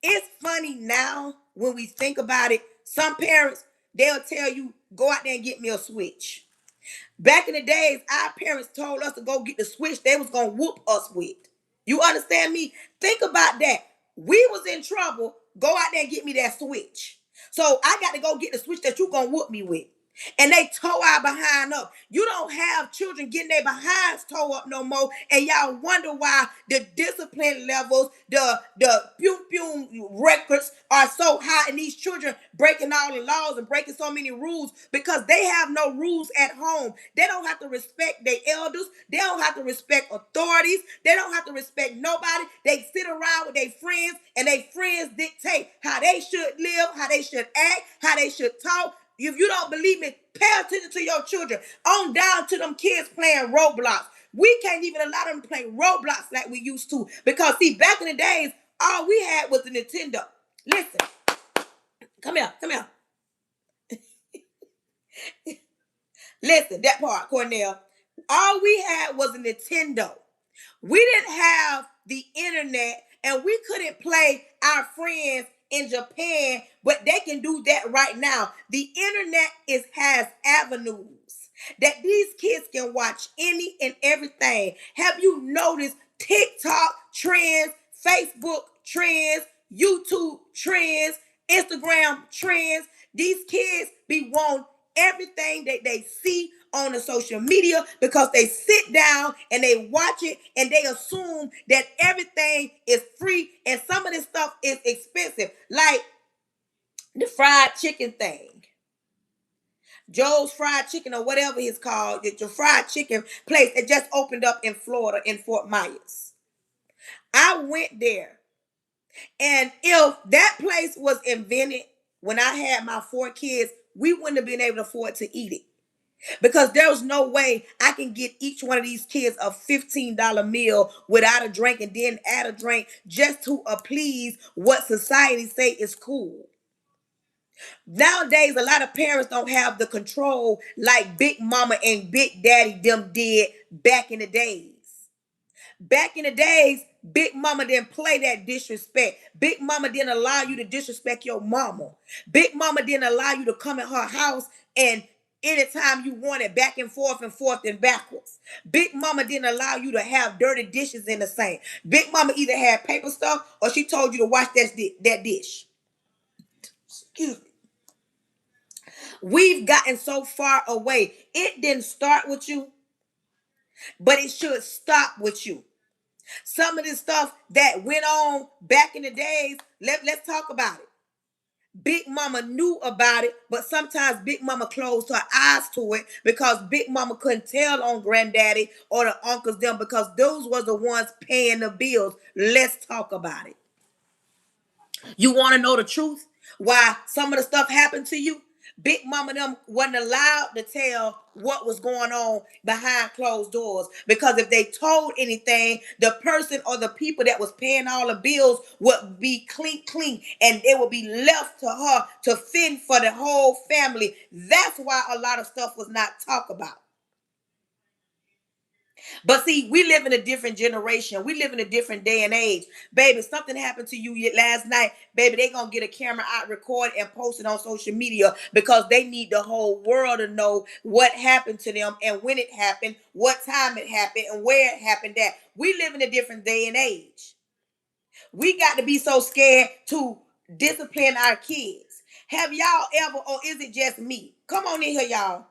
it's funny now when we think about it. Some parents, they'll tell you, go out there and get me a switch. Back in the days, our parents told us to go get the switch they was gonna whoop us with. You understand me? Think about that. We was in trouble. Go out there and get me that switch. So I got to go get the switch that you gonna whoop me with. And they tow our behind up. You don't have children getting their behinds towed up no more, and y'all wonder why the discipline levels, the pew pew records are so high, and these children breaking all the laws and breaking so many rules because they have no rules at home. They don't have to respect their elders. They don't have to respect authorities. They don't have to respect nobody. They sit around with their friends, and their friends dictate how they should live, how they should act, how they should talk. If you don't believe me, pay attention to your children. On down to them kids playing Roblox. We can't even allow them to play Roblox like we used to. Because, see, back in the days, all we had was the Nintendo. Listen. Come here. Come here. Listen, that part, Cornell. All we had was a Nintendo. We didn't have the internet, and we couldn't play our friends in Japan, but they can do that right now. The internet has avenues that these kids can watch any and everything. Have you noticed TikTok trends, Facebook trends, YouTube trends, Instagram trends? These kids be wanting everything that they see on the social media because they sit down and they watch it and they assume that everything is free, and some of this stuff is expensive, like the fried chicken thing. Joe's Fried Chicken, or whatever it's called, it's a fried chicken place that just opened up in Florida in Fort Myers. I went there, and if that place was invented when I had my 4 kids, we wouldn't have been able to afford to eat it. Because there's no way I can get each one of these kids a $15 meal without a drink and then add a drink just to please what society say is cool. Nowadays, a lot of parents don't have the control like Big Mama and Big Daddy them did back in the days. Back in the days, Big Mama didn't play that disrespect. Big Mama didn't allow you to disrespect your mama. Big Mama didn't allow you to come in her house and anytime you wanted back and forth and backwards. Big Mama didn't allow you to have dirty dishes in the sink. Big Mama either had paper stuff or she told you to wash that dish. Excuse me. We've gotten so far away. It didn't start with you, but it should stop with you. Some of this stuff that went on back in the days, let's talk about it. Big Mama knew about it, but sometimes Big Mama closed her eyes to it because Big Mama couldn't tell on Granddaddy or the uncles them because those was the ones paying the bills. Let's talk about it. You want to know the truth? Why some of the stuff happened to you? Big Mama them wasn't allowed to tell what was going on behind closed doors because if they told anything, the person or the people that was paying all the bills would be clean, and it would be left to her to fend for the whole family. That's why a lot of stuff was not talked about. But see, we live in a different generation. We live in a different day and age. Baby, something happened to you last night. Baby, they going to get a camera out, record, and post it on social media because they need the whole world to know what happened to them and when it happened, what time it happened, and where it happened at. We live in a different day and age. We got to be so scared to discipline our kids. Have y'all ever, or is it just me? Come on in here, y'all.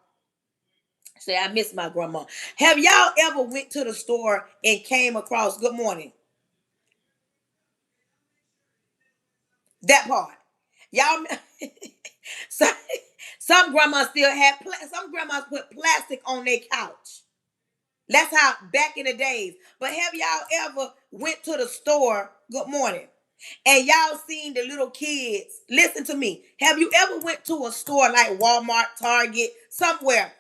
Say, I miss my grandma. Have y'all ever went to the store and came across, good morning, that part? Y'all, some, some grandmas still had, some grandmas put plastic on their couch. That's how back in the days. But have y'all ever went to the store, good morning, and y'all seen the little kids? Listen to me. Have you ever went to a store like Walmart, Target, somewhere,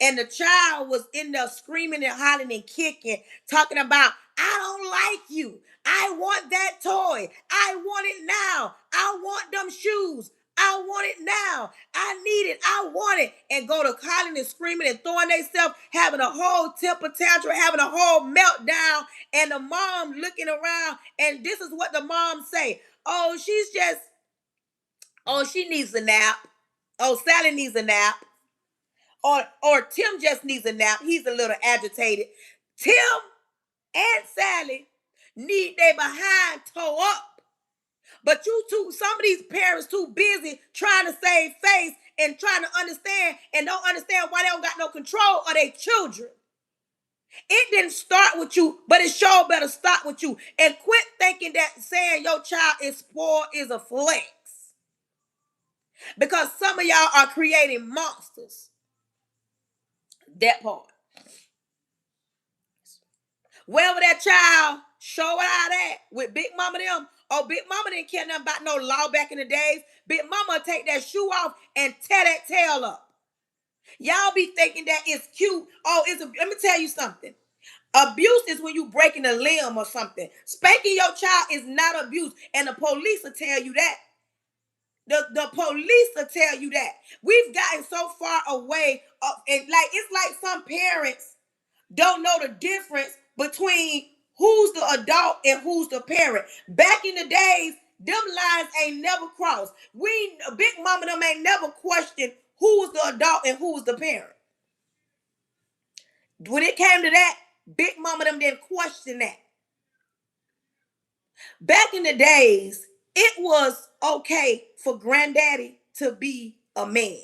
and the child was in there screaming and hollering and kicking, talking about, I don't like you. I want that toy. I want it now. I want them shoes. I want it now. I need it. I want it. And go to hollering and screaming and throwing themselves, having a whole temper tantrum, having a whole meltdown. And the mom looking around. And this is what the mom say. Oh, she needs a nap. Oh, Sally needs a nap. Or Tim just needs a nap. He's a little agitated. Tim and Sally need their behind toe up. But you two, some of these parents too busy trying to save face and trying to understand and don't understand why they don't got no control of their children. It didn't start with you, but it sure better start with you. And quit thinking that saying your child is spoiled is a flex. Because some of y'all are creating monsters. That part. Wherever that child show out at with Big Mama them, oh, Big Mama didn't care nothing about no law back in the days. Big Mama take that shoe off and tear that tail up. Y'all be thinking that it's cute. Oh, let me tell you something. Abuse is when you breaking a limb or something. Spanking your child is not abuse. And the police will tell you that. The police will tell you that. We've gotten so far away. And like it's like some parents don't know the difference between who's the adult and who's the parent. Back in the days, them lines ain't never crossed. Big Mama them ain't never questioned who was the adult and who was the parent. When it came to that, Big Mama them didn't question that. Back in the days, it was okay for Granddaddy to be a man.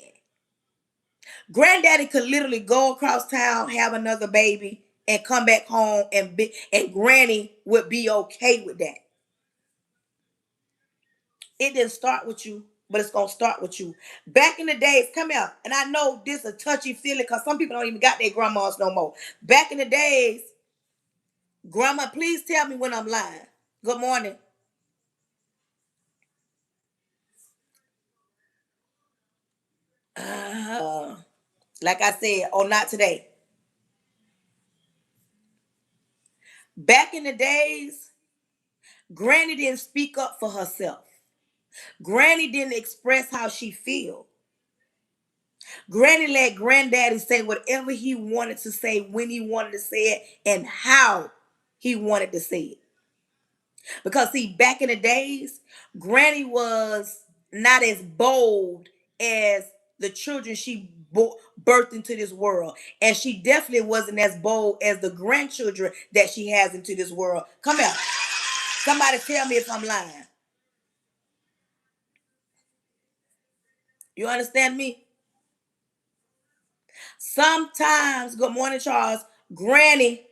Granddaddy could literally go across town, have another baby, and come back home, and Granny would be okay with that. It didn't start with you, but it's gonna start with you. Back in the days, come here, and I know this is a touchy feeling because some people don't even got their grandmas no more. Back in the days, Grandma, please tell me when I'm lying. Good morning. Like I said, oh, not today. Back in the days, Granny didn't speak up for herself. Granny didn't express how she feel. Granny let Granddaddy say whatever he wanted to say, when he wanted to say it, and how he wanted to say it. Because see, back in the days, Granny was not as bold as the children she birthed into this world. And she definitely wasn't as bold as the grandchildren that she has into this world. Come here. Somebody tell me if I'm lying. You understand me? Sometimes, good morning, Charles, Granny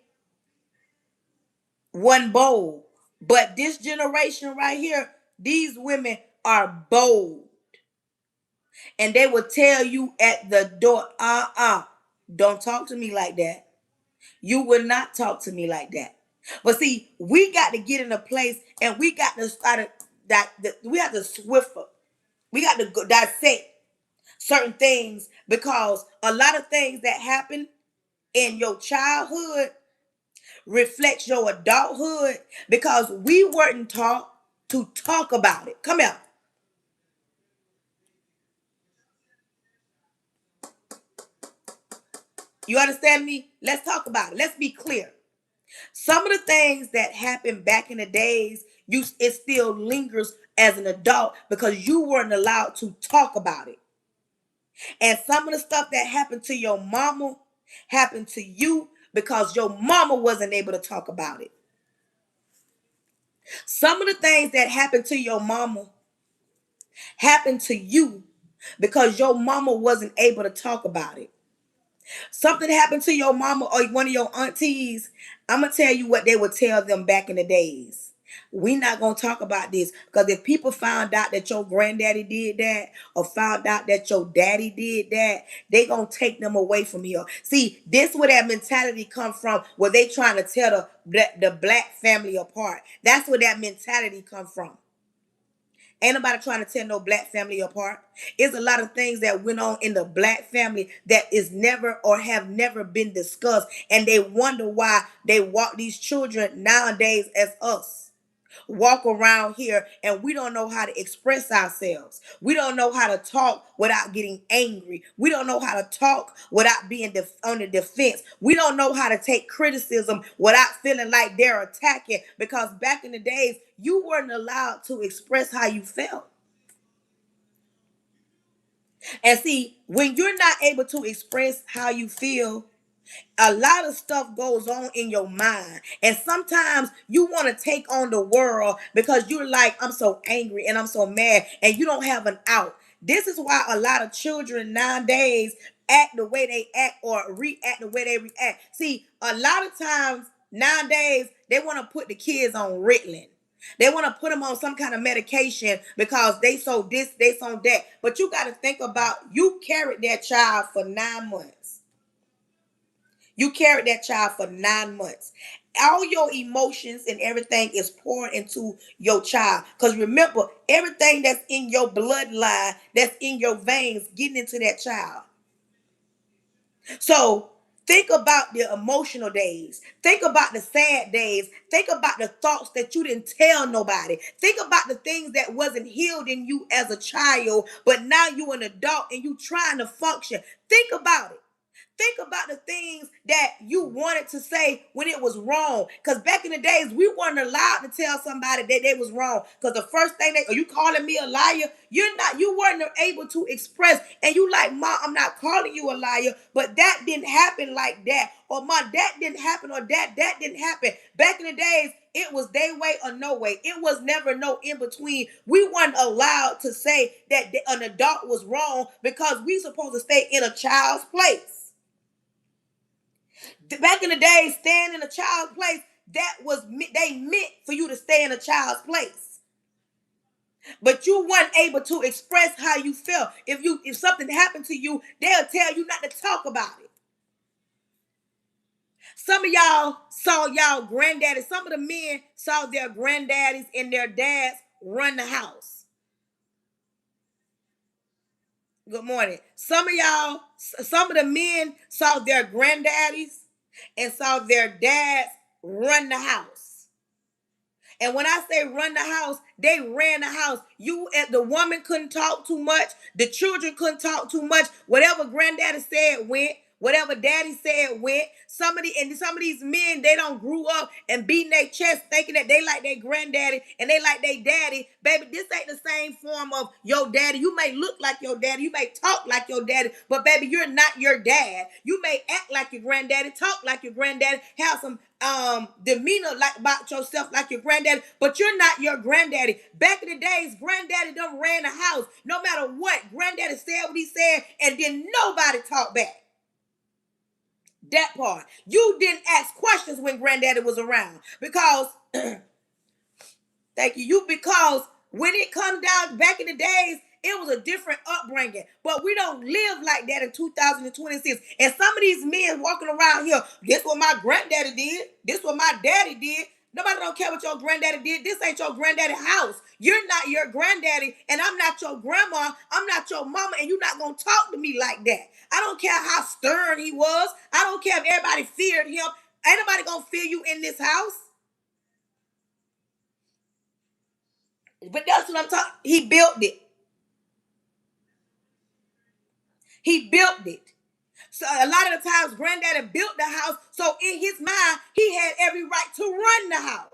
wasn't bold. But this generation right here, these women are bold. And they will tell you at the door, don't talk to me like that. You will not talk to me like that. But see, we got to get in a place and we got to start that we have to swiffer. We got to dissect certain things because a lot of things that happen in your childhood reflects your adulthood because we weren't taught to talk about it. Come here. You understand me? Let's talk about it. Let's be clear. Some of the things that happened back in the days, it still lingers as an adult because you weren't allowed to talk about it. And some of the stuff that happened to your mama happened to you because your mama wasn't able to talk about it. Some of the things that happened to your mama happened to you because your mama wasn't able to talk about it. Something happened to your mama or one of your aunties, I'm going to tell you what they would tell them back in the days. We not going to talk about this because if people found out that your granddaddy did that or found out that your daddy did that, they going to take them away from here. See, this where that mentality come from where they trying to tear the black family apart. That's where that mentality come from. Ain't nobody trying to tear no black family apart. It's a lot of things that went on in the black family that is never or have never been discussed. And they wonder why they walk these children nowadays as us. Walk around here and we don't know how to express ourselves. We don't know how to talk without getting angry. We don't know how to talk without being on the defense. We don't know how to take criticism without feeling like they're attacking because back in the days, you weren't allowed to express how you felt. And see, when you're not able to express how you feel, a lot of stuff goes on in your mind. And sometimes you want to take on the world because you're like, I'm so angry and I'm so mad, and you don't have an out. This is why a lot of children nowadays act the way they act or react the way they react. See, a lot of times nowadays they want to put the kids on Ritalin. They want to put them on some kind of medication because they so this, they so that. But you got to think about, you carried that child for 9 months. You carried that child for 9 months. All your emotions and everything is poured into your child. Because remember, everything that's in your bloodline, that's in your veins, getting into that child. So think about the emotional days. Think about the sad days. Think about the thoughts that you didn't tell nobody. Think about the things that wasn't healed in you as a child, but now you an adult and you trying to function. Think about it. Think about the things that you wanted to say when it was wrong. Because back in the days, we weren't allowed to tell somebody that they was wrong. Because the first thing are you calling me a liar? You weren't able to express. And you like, Mom, I'm not calling you a liar, but that didn't happen like that. Or Mom, that didn't happen, or that didn't happen. Back in the days, it was they way or no way. It was never no in between. We weren't allowed to say that an adult was wrong because we supposed to stay in a child's place. Back in the day, staying in a child's place, that was, they meant for you to stay in a child's place. But you weren't able to express how you felt. If something happened to you, they'll tell you not to talk about it. Some of y'all saw y'all granddaddies, some of the men saw their granddaddies and their dads run the house. Good morning. Some of the men saw their granddaddies and saw their dads run the house. And when I say run the house, they ran the house. The woman couldn't talk too much. The children couldn't talk too much. Whatever granddaddy said went. Whatever daddy said went. Some of these men, they don't grew up and beating their chest thinking that they like their granddaddy and they like their daddy. Baby, this ain't the same form of your daddy. You may look like your daddy. You may talk like your daddy. But baby, you're not your dad. You may act like your granddaddy, talk like your granddaddy, have some demeanor like about yourself like your granddaddy, but you're not your granddaddy. Back in the days, granddaddy done ran the house. No matter what, granddaddy said what he said, and then nobody talked back. That part. You didn't ask questions when granddaddy was around because thank you. Because when it comes down back in the days, it was a different upbringing. But we don't live like that in 2026. And some of these men walking around here, this what my granddaddy did. This what my daddy did. Nobody don't care what your granddaddy did. This ain't your granddaddy house. You're not your granddaddy, and I'm not your grandma. I'm not your mama, and you're not going to talk to me like that. I don't care how stern he was. I don't care if everybody feared him. Ain't nobody going to fear you in this house. But that's what I'm talking. He built it. He built it. So a lot of the times, granddaddy built the house. So in his mind, he had every right to run the house.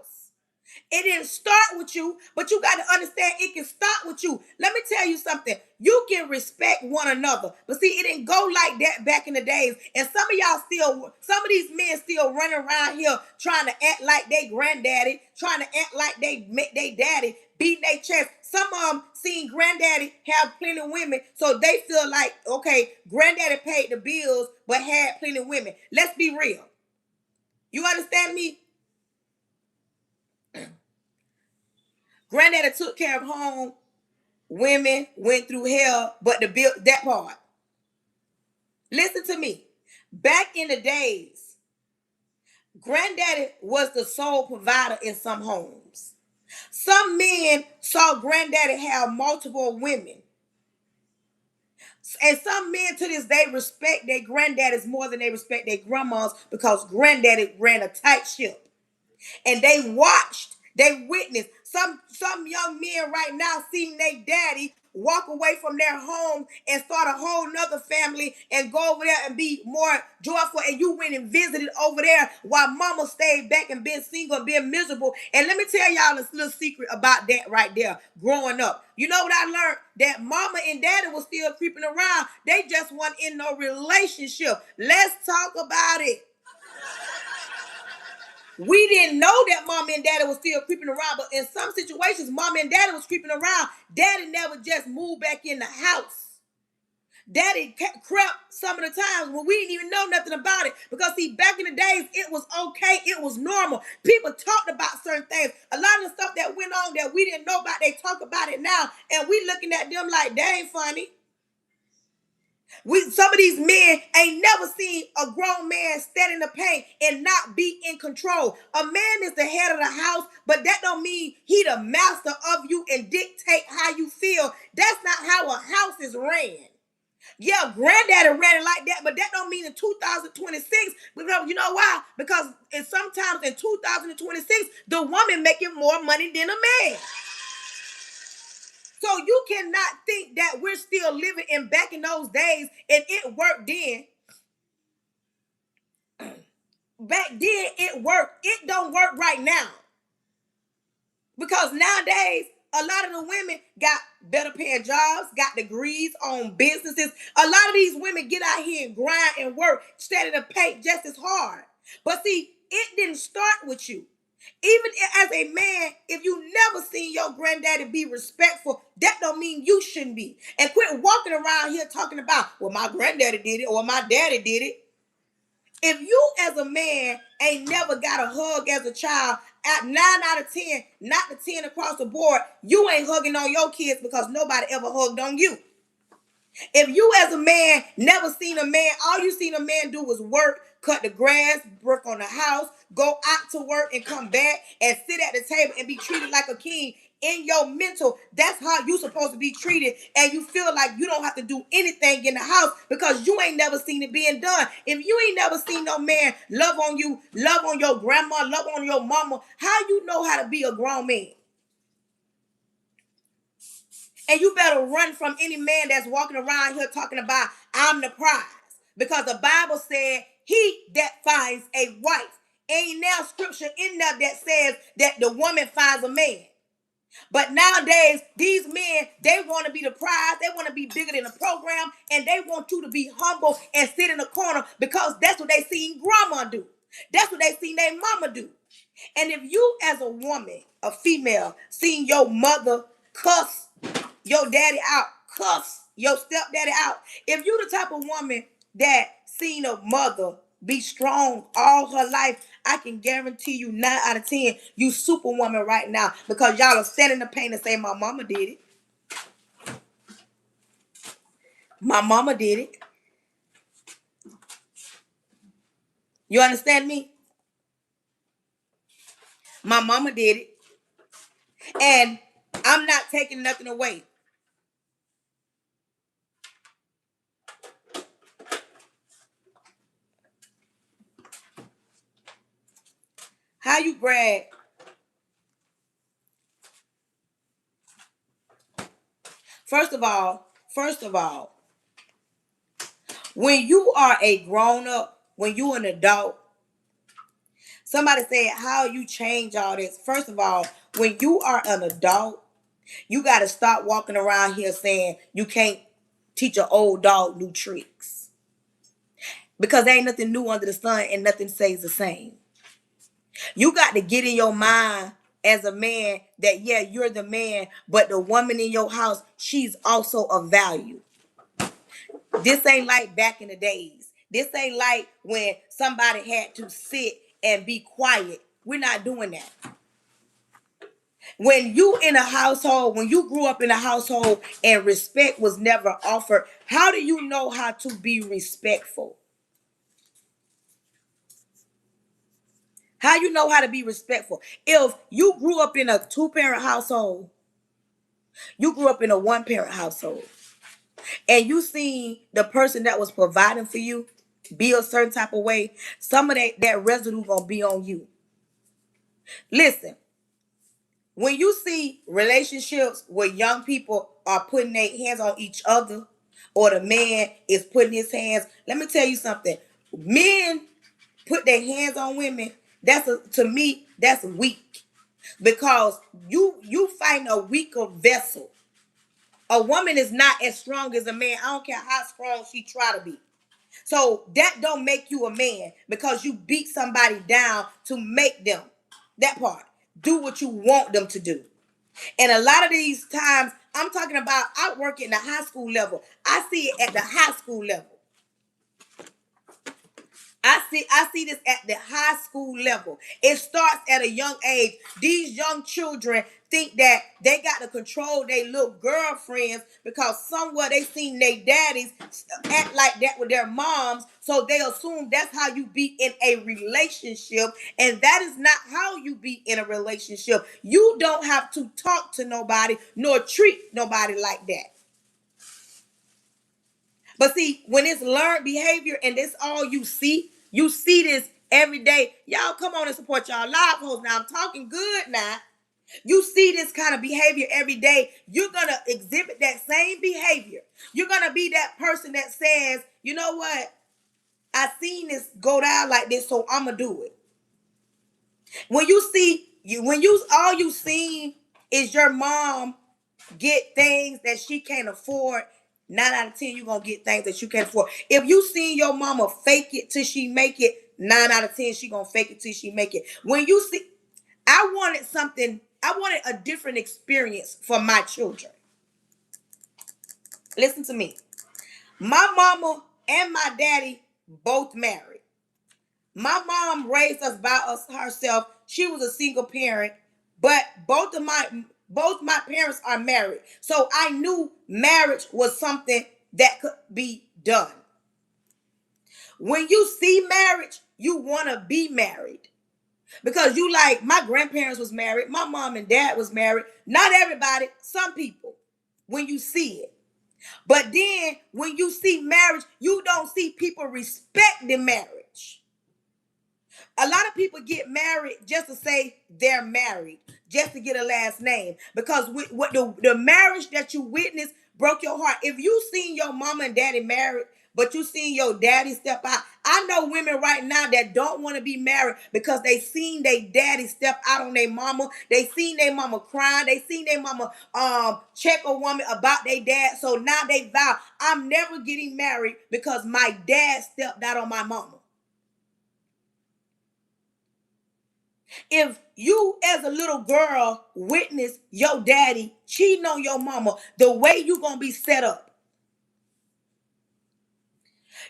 It didn't start with you, but you got to understand it can start with you. Let me tell you something. You can respect one another. But see, it didn't go like that back in the days. And some of these men still running around here trying to act like they granddaddy, trying to act like they daddy, beating their chest. Some of them seen granddaddy have plenty of women, so they feel like, okay, granddaddy paid the bills, but had plenty of women. Let's be real. You understand me? Granddaddy took care of home. Women went through hell, but the bill, that part. Listen to me. Back in the days, granddaddy was the sole provider in some homes. Some men saw granddaddy have multiple women. And some men to this day respect their granddaddies more than they respect their grandmas because granddaddy ran a tight ship. And they watched, they witnessed. Some young men right now seeing their daddy walk away from their home and start a whole nother family and go over there and be more joyful, and you went and visited over there while mama stayed back and been single and been miserable. And let me tell y'all this little secret about that right there. Growing up, you know what I learned? That mama and daddy was still creeping around. They just weren't in no relationship. Let's talk about it. We didn't know that mom and daddy was still creeping around, but in some situations, mom and daddy was creeping around. Daddy never just moved back in the house. Daddy crept some of the times when we didn't even know nothing about it. Because see, back in the days, it was okay. It was normal. People talked about certain things. A lot of the stuff that went on that we didn't know about, they talk about it now. And we looking at them like, they ain't funny. Some of these men ain't never seen a grown man stand in the paint and not be in control. A man is the head of the house, but that don't mean he the master of you and dictate how you feel. That's not how a house is ran. Yeah, granddaddy ran it like that, but that don't mean in 2026. Because you know why? Because sometimes in 2026, the woman making more money than a man. So you cannot think that we're still living in back in those days and it worked then. Back then it worked. It don't work right now. Because nowadays, a lot of the women got better paying jobs, got degrees on businesses. A lot of these women get out here and grind and work, standing to pay just as hard. But see, it didn't start with you. Even as a man, if you never seen your granddaddy be respectful, that don't mean you shouldn't be. And quit walking around here talking about, well, my granddaddy did it or my daddy did it. If you as a man ain't never got a hug as a child, at 9 out of 10, not the 10 across the board, you ain't hugging on your kids because nobody ever hugged on you. If you as a man never seen a man, all you seen a man do was work, cut the grass, work on the house, go out to work and come back and sit at the table and be treated like a king. In your mental, that's how you supposed to be treated, and you feel like you don't have to do anything in the house because you ain't never seen it being done. If you ain't never seen no man love on you, love on your grandma, love on your mama, how you know how to be a grown man? And you better run from any man that's walking around here talking about, I'm the prize. Because the Bible said, he that finds a wife. Ain't now scripture in there that says that the woman finds a man. But nowadays, these men, they want to be the prize. They want to be bigger than the program. And they want you to be humble and sit in the corner because that's what they seen grandma do. That's what they seen their mama do. And if you as a woman, a female, seen your mother cuss your daddy out, cuss your stepdaddy out. If you the type of woman that seen a mother be strong all her life, I can guarantee you 9 out of 10, you superwoman right now because y'all are standing in the pain and say, my mama did it. My mama did it. You understand me? My mama did it. And I'm not taking nothing away. How you brag? First of all, when you are a grown up, when you an adult, somebody said, how you change all this? First of all, when you are an adult, you got to stop walking around here saying you can't teach an old dog new tricks. Because there ain't nothing new under the sun and nothing stays the same. You got to get in your mind as a man that, yeah, you're the man, but the woman in your house, she's also of value. This ain't like back in the days. This ain't like when somebody had to sit and be quiet. We're not doing that. When you in a household, when you grew up in a household and respect was never offered, how do you know how to be respectful? How you know how to be respectful? If you grew up in a 2-parent household, you grew up in a 1-parent household, and you seen the person that was providing for you be a certain type of way, some of that residue gonna be on you. Listen, when you see relationships with young people are putting their hands on each other, or the man is putting his hands. Let me tell you something. Men put their hands on women. To me, that's weak, because you find a weaker vessel. A woman is not as strong as a man. I don't care how strong she try to be. So that don't make you a man, because you beat somebody down to make them, that part, do what you want them to do. And a lot of these times, I'm talking about, I work in the high school level. I see it at the high school level. I see this at the high school level. It starts at a young age. These young children think that they got to control their little girlfriends, because somewhere they seen their daddies act like that with their moms. So they assume that's how you be in a relationship. And that is not how you be in a relationship. You don't have to talk to nobody nor treat nobody like that. But see, when it's learned behavior and that's all you see this every day. Y'all come on and support y'all live hosts. Now I'm talking good now. You see this kind of behavior every day. You're going to exhibit that same behavior. You're going to be that person that says, you know what? I seen this go down like this, so I'm going to do it. When you see, all you seen is your mom get things that she can't afford, 9 out of 10 you're gonna get things that you can't afford. If you seen your mama fake it till she make it, 9 out of 10 she gonna fake it till she make it. When you see, I wanted a different experience for my children. Listen to me. My mama and my daddy both married. My mom raised us by herself. She was a single parent, but both my parents are married. So I knew marriage was something that could be done. When you see marriage, you want to be married. Because you like, my grandparents was married, my mom and dad was married. Not everybody, some people, when you see it. But then when you see marriage, you don't see people respect the marriage. A lot of people get married just to say they're married, just to get a last name. Because what the marriage that you witnessed broke your heart. If you seen your mama and daddy married, but you seen your daddy step out, I know women right now that don't want to be married because they seen their daddy step out on their mama. They seen their mama crying. They seen their mama check a woman about their dad. So now they vow, I'm never getting married because my dad stepped out on my mama. If you as a little girl witness your daddy cheating on your mama, the way you gonna be set up.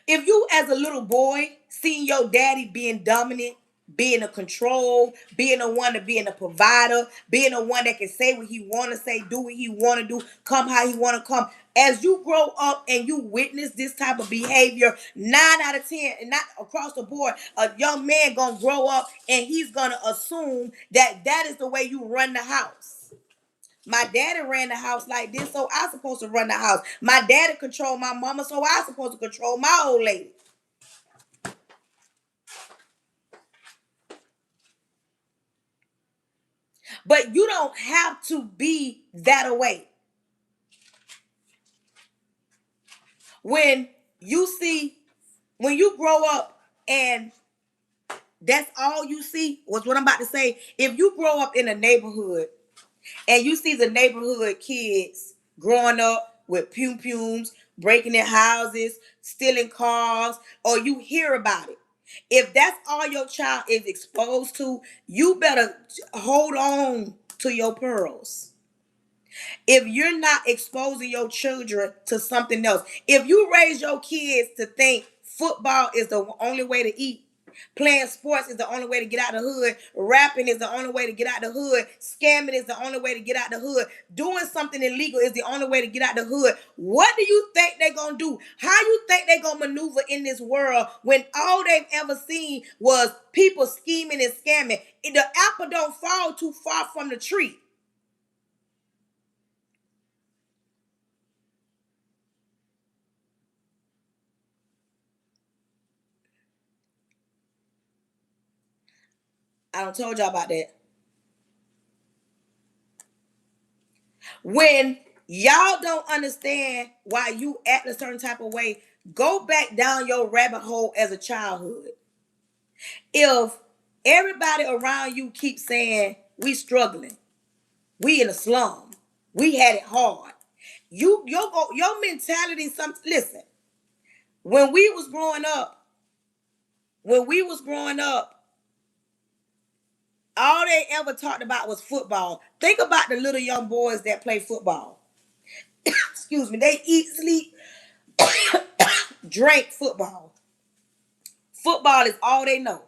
If you as a little boy seeing your daddy being dominant, being a control, being the one to being a provider, being the one that can say what he want to say, do what he want to do, come how he want to come. As you grow up and you witness this type of behavior, 9 out of 10, and not across the board, a young man gonna grow up and he's gonna assume that that is the way you run the house. My daddy ran the house like this, so I supposed to run the house. My daddy controlled my mama, so I supposed to control my old lady. But you don't have to be that way. When you see, when you grow up and that's all you see, was what I'm about to say. If you grow up in a neighborhood and you see the neighborhood kids growing up with pum pums, breaking their houses, stealing cars, or you hear about it. If that's all your child is exposed to, you better hold on to your pearls. If you're not exposing your children to something else, if you raise your kids to think football is the only way to eat, playing sports is the only way to get out of the hood, rapping is the only way to get out of the hood, scamming is the only way to get out of the hood, doing something illegal is the only way to get out of the hood, what do you think they're going to do? How you think they're going to maneuver in this world when all they've ever seen was people scheming and scamming? The apple don't fall too far from the tree. I don't told y'all about that. When Y'all don't understand why you act a certain type of way. Go back down your rabbit hole as a childhood. If everybody around you keeps saying we struggling, we in a slum, we had it hard. Your mentality. Listen. When we was growing up, all they ever talked about was football. Think about the little young boys that play football. Excuse me. They eat, sleep, drink football. Football is all they know.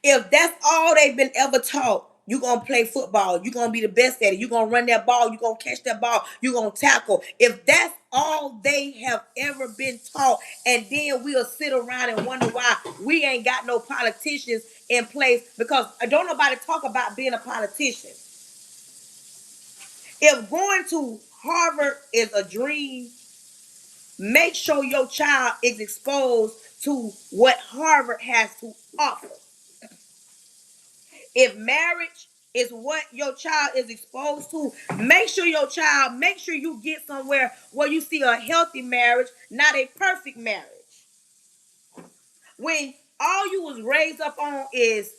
If that's all they've been ever taught, you're going to play football. You're going to be the best at it. You're going to run that ball. You're going to catch that ball. You're going to tackle. If that's all they have ever been taught, and then we'll sit around and wonder why we ain't got no politicians in place, because don't nobody talk about being a politician. If going to Harvard is a dream, make sure your child is exposed to what Harvard has to offer. If marriage is what your child is exposed to, make sure you get somewhere where you see a healthy marriage, not a perfect marriage. When all you was raised up on is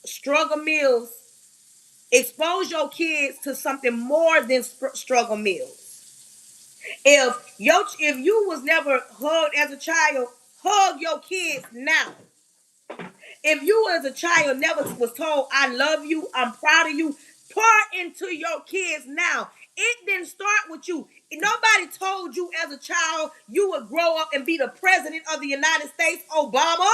struggle meals, expose your kids to something more than struggle meals. If you was never hugged as a child, hug your kids now. If you as a child never was told, I love you, I'm proud of you, pour into your kids now. It didn't start with you. Nobody told you as a child you would grow up and be the president of the United States, Obama.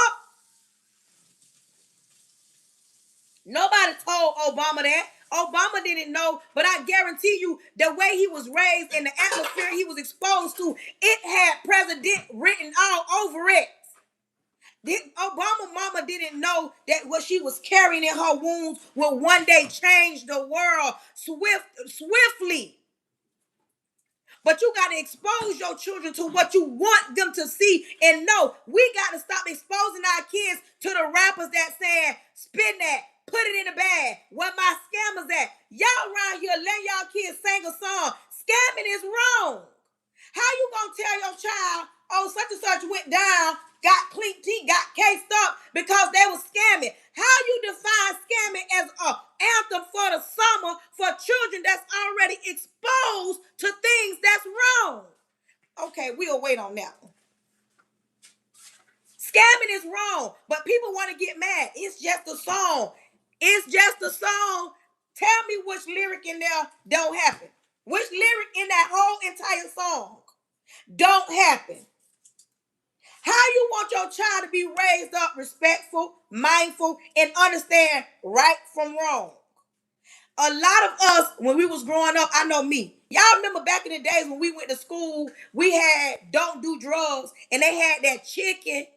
Nobody told Obama that. Obama didn't know, but I guarantee you the way he was raised in the atmosphere he was exposed to, it had president written all over it. Obama mama didn't know that what she was carrying in her wounds will one day change the world swiftly. But you got to expose your children to what you want them to see and know. We got to stop exposing our kids to the rappers that saying, spin that, put it in the bag. Where my scammers at? Y'all around here letting y'all kids sing a song. Scamming is wrong. How you gonna tell your child, oh, such and such went down, got clean teeth, got cased up because they was scamming? How you define scamming as an anthem for the summer for children that's already exposed to things that's wrong? Okay, we'll wait on that one. Scamming is wrong, but people want to get mad. It's just a song. It's just a song. Tell me which lyric in there don't happen. Which lyric in that whole entire song don't happen? How you want your child to be raised up respectful, mindful, and understand right from wrong? A lot of us, when we was growing up, I know me. Y'all remember back in the days when we went to school, we had don't do drugs, and they had that chicken.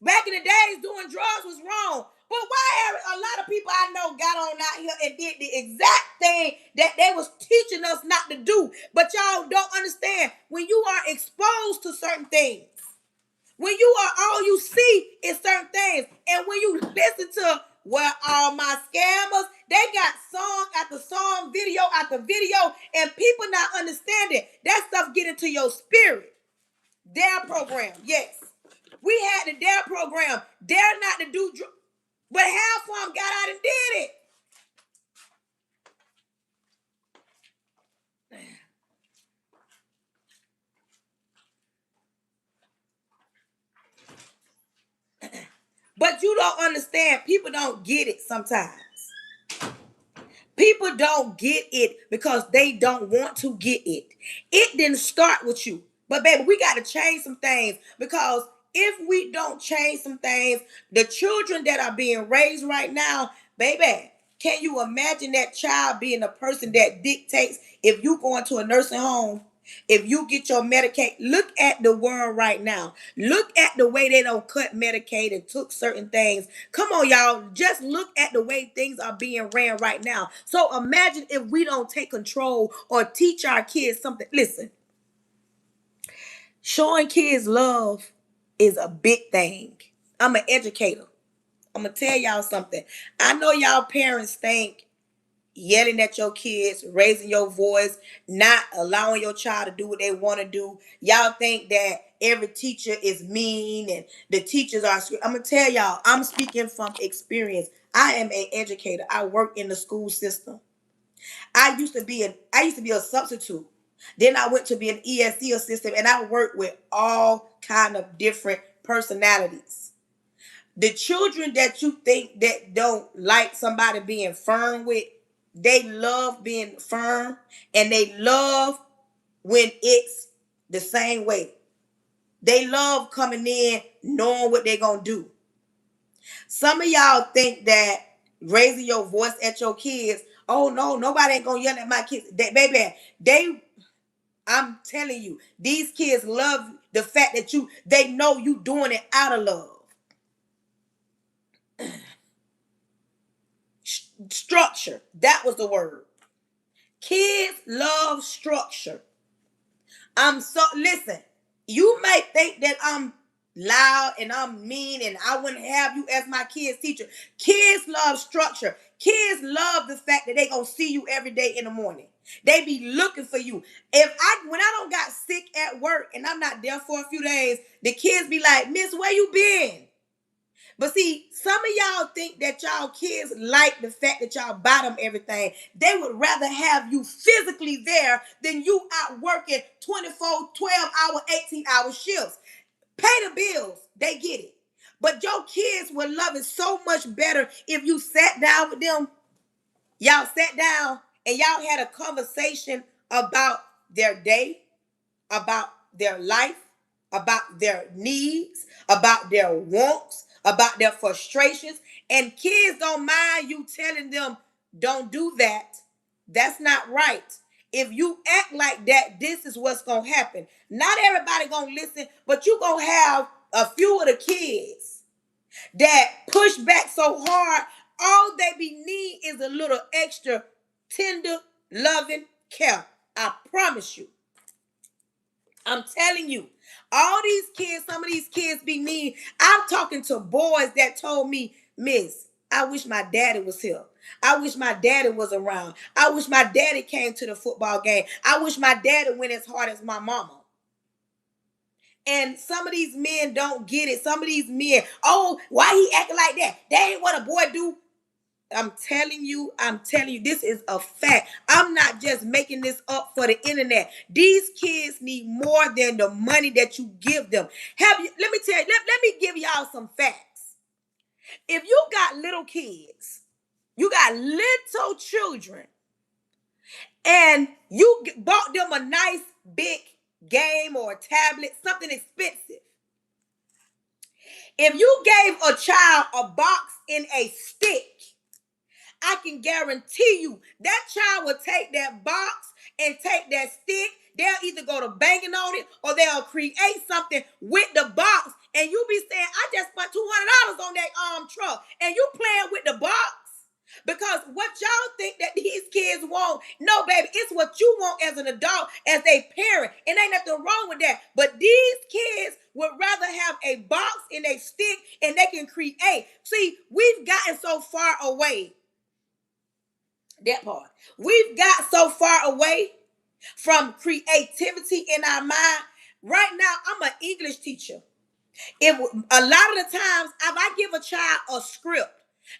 Back in the days, doing drugs was wrong. But why a lot of people I know got on out here and did the exact thing that they was teaching us not to do. But y'all don't understand. When you are exposed to certain things, when you are all you see is certain things, and when you listen to well, all my scammers, they got song after song, video after video, and people not understanding. That stuff get into your spirit. Their program, yes. We had the DARE program. Dare not to do drugs. But half of them got out and did it. But you don't understand. People don't get it sometimes. People don't get it because they don't want to get it. It didn't start with you. But baby, we got to change some things, because if we don't change some things, the children that are being raised right now, baby, can you imagine that child being a person that dictates if you go into a nursing home, if you get your Medicaid? Look at the world right now. Look at the way they don't cut Medicaid and took certain things. Come on, y'all. Just look at the way things are being ran right now. So imagine if we don't take control or teach our kids something. Listen, showing kids love is a big thing. I'm an educator. I'm going to tell y'all something. I know y'all parents think yelling at your kids, raising your voice, not allowing your child to do what they want to do. Y'all think that every teacher is mean and the teachers are. I'm gonna tell y'all, I'm speaking from experience. I am an educator. I work in the school system. I used to be a substitute. Then I went to be an ESC assistant, and I worked with all kind of different personalities. The children that you think that don't like somebody being firm with, they love being firm, and they love when it's the same way. They love coming in knowing what they're gonna do. Some of y'all think that raising your voice at your kids, oh no, nobody ain't gonna yell at my kids. Baby, I'm telling you, these kids love the fact that they know you doing it out of love. Structure. That was the word. Kids love structure. Listen, you may think that I'm loud and I'm mean and I wouldn't have you as my kids' teacher. Kids love structure. Kids love the fact that they gonna see you every day in the morning. They be looking for you. When I don't got sick at work and I'm not there for a few days, the kids be like, Miss, where you been? But see, some of y'all think that y'all kids like the fact that y'all buy them everything. They would rather have you physically there than you out working 24, 12-hour, 18-hour shifts. Pay the bills. They get it. But your kids would love it so much better if you sat down with them. Y'all sat down and y'all had a conversation about their day, about their life, about their needs, about their wants, about their frustrations. And kids don't mind you telling them, don't do that. That's not right. If you act like that, this is what's going to happen. Not everybody going to listen, but you going to have a few of the kids that push back so hard, all they be need is a little extra tender, loving care. I promise you. I'm telling you, all these kids, some of these kids be mean. I'm talking to boys that told me, Miss, I wish my daddy was here. I wish my daddy was around. I wish my daddy came to the football game. I wish my daddy went as hard as my mama. And some of these men don't get it. Some of these men, oh, why he acting like that? That ain't what a boy do. I'm telling you, this is a fact. I'm not just making this up for the internet. These kids need more than the money that you give them. Let me tell you, let me give y'all some facts. If you got little kids, you got little children, and you bought them a nice big game or a tablet, something expensive. If you gave a child a box in a stick, I can guarantee you that child will take that box and take that stick. They'll either go to banging on it or they'll create something with the box. And you be saying, I just spent $200 on that truck. And you playing with the box. Because what y'all think that these kids want, no, baby, it's what you want as an adult, as a parent. And ain't nothing wrong with that. But these kids would rather have a box and a stick and they can create. See, we've gotten so far away. That part. We've got so far away from creativity in our mind. Right now, I'm an English teacher. A lot of the times, if I give a child a script,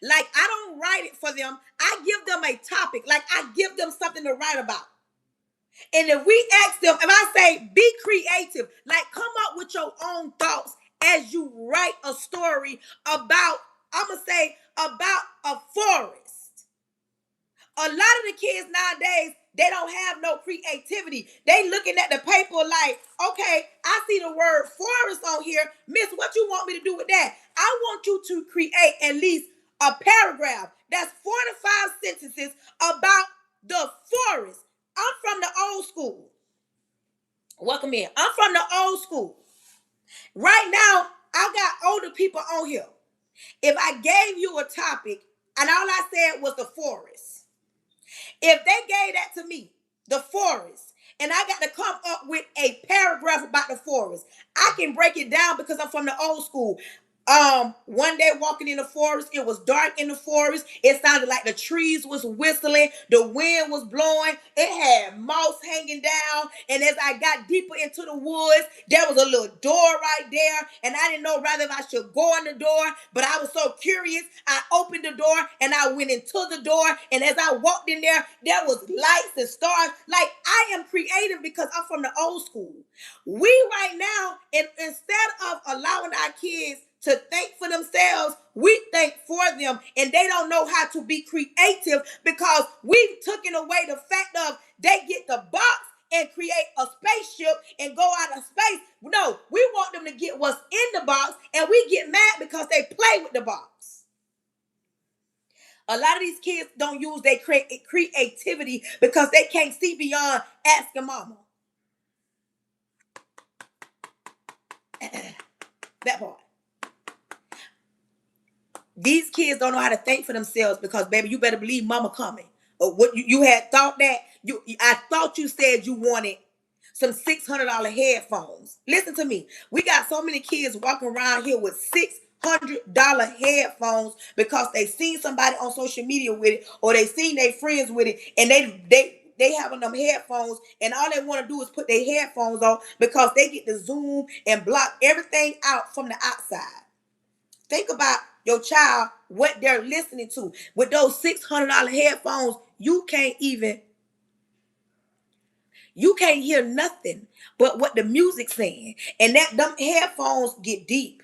like I don't write it for them, I give them a topic, like I give them something to write about. And if we ask them, if I say, be creative, like come up with your own thoughts as you write a story about, I'm going to say, about a forest. A lot of the kids nowadays, they don't have no creativity. They looking at the paper like, okay, I see the word forest on here. Miss, what you want me to do with that? I want you to create at least a paragraph that's 4 to 5 sentences about the forest. I'm from the old school. Welcome in. I'm from the old school. Right now, I got older people on here. If I gave you a topic and all I said was the forest, if they gave that to me, the forest, and I got to come up with a paragraph about the forest, I can break it down because I'm from the old school. One day walking in the forest, it was dark in the forest. It sounded like the trees was whistling, the wind was blowing, it had moss hanging down. And as I got deeper into the woods, there was a little door right there, and I didn't know rather if I should go in the door, but I was so curious. I opened the door and I went into the door, and as I walked in there, there was lights and stars. Like, I am creative because I'm from the old school. We right now, and instead of allowing our kids to think for themselves, we think for them, and they don't know how to be creative because we've taken away the fact of they get the box and create a spaceship and go out of space. No, we want them to get what's in the box, and we get mad because they play with the box. A lot of these kids don't use their creativity because they can't see beyond asking mama. That part. These kids don't know how to think for themselves because, baby, you better believe mama coming. Or what you had thought that I thought you said you wanted some $600 headphones. Listen to me. We got so many kids walking around here with $600 headphones because they seen somebody on social media with it, or they seen their friends with it, and they having them headphones, and all they want to do is put their headphones on because they get to zoom and block everything out from the outside. Think about your child, what they're listening to. With those $600 headphones, you can't hear nothing but what the music's saying. And that them headphones get deep.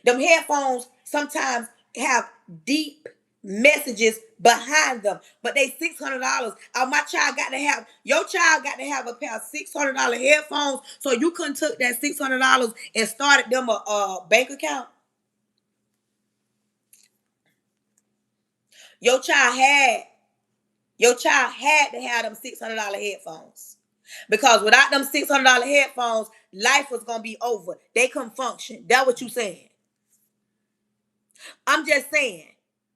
Them headphones sometimes have deep messages behind them, but they $600. Your child got to have a pair of $600 headphones, so you couldn't took that $600 and started them a bank account. Your child had to have them $600 headphones. Because without them $600 headphones, life was gonna be over. They couldn't function. That's what you saying. I'm just saying,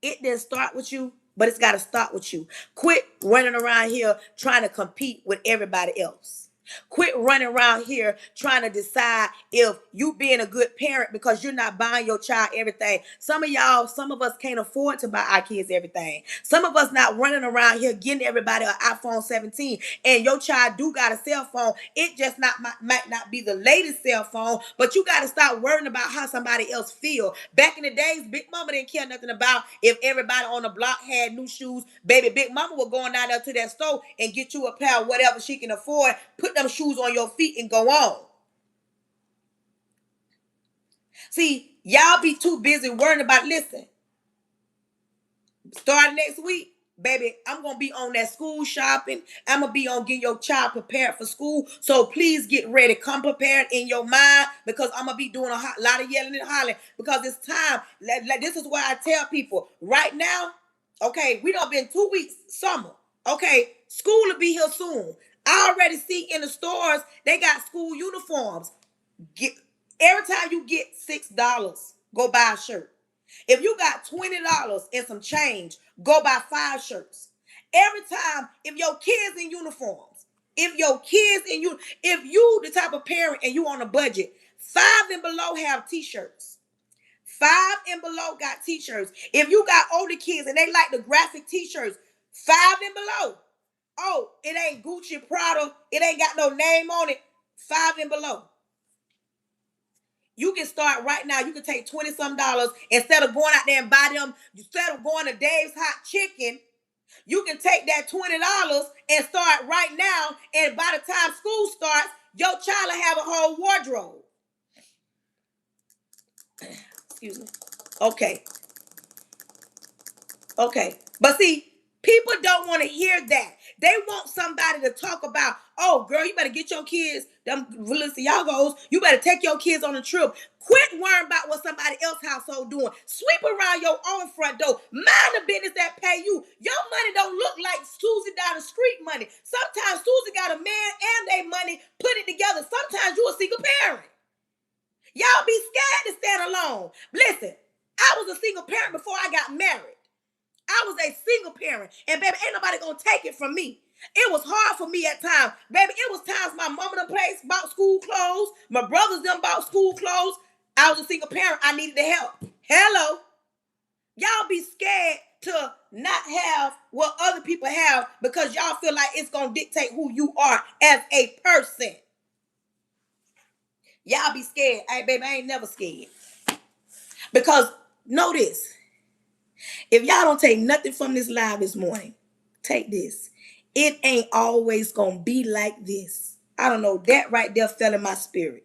it didn't start with you, but it's got to start with you. Quit running around here trying to compete with everybody else. Quit running around here trying to decide if you being a good parent because you're not buying your child everything. Some of us can't afford to buy our kids everything. Some of us not running around here getting everybody an iPhone 17, and your child do got a cell phone. It just might not be the latest cell phone, but you got to stop worrying about how somebody else feel. Back in the days, Big Mama didn't care nothing about if everybody on the block had new shoes. Baby, Big Mama was going down there to that store and get you a pair of whatever she can afford, put them shoes on your feet and go on. See, y'all be too busy worrying about, listen, starting next week, baby, I'm going to be on that school shopping. I'm going to be on getting your child prepared for school. So please get ready. Come prepared in your mind because I'm going to be doing a lot of yelling and hollering because it's time. This is why I tell people right now, okay, we done been 2 weeks summer. Okay, school will be here soon. I already see in the stores, they got school uniforms. Every time you get $6, go buy a shirt. If you got $20 and some change, go buy 5 shirts. Every time, if your kids in uniforms, if you the type of parent and you on a budget, 5 and below have t-shirts. 5 and below got t-shirts. If you got older kids and they like the graphic t-shirts, 5 and below. Oh, it ain't Gucci, Prada. It ain't got no name on it. 5 and below. You can start right now. You can take 20 some dollars instead of going out there and buy them. Instead of going to Dave's Hot Chicken, you can take that $20 and start right now. And by the time school starts, your child will have a whole wardrobe. Excuse me. Okay. But see, people don't want to hear that. They want somebody to talk about, oh, girl, you better get your kids, listen, y'all goes, you better take your kids on a trip. Quit worrying about what somebody else's household doing. Sweep around your own front door. Mind the business that pay you. Your money don't look like Susie down the street money. Sometimes Susie got a man and their money put it together. Sometimes you a single parent. Y'all be scared to stand alone. Listen, I was a single parent before I got married. I was a single parent. And baby, ain't nobody gonna take it from me. It was hard for me at times. Baby, it was times my mama done place bought school clothes. My brothers done bought school clothes. I was a single parent. I needed the help. Hello. Y'all be scared to not have what other people have because y'all feel like it's going to dictate who you are as a person. Y'all be scared. Hey, baby, I ain't never scared. Because know this. If y'all don't take nothing from this live this morning, take this. It ain't always going to be like this. I don't know. That right there fell in my spirit.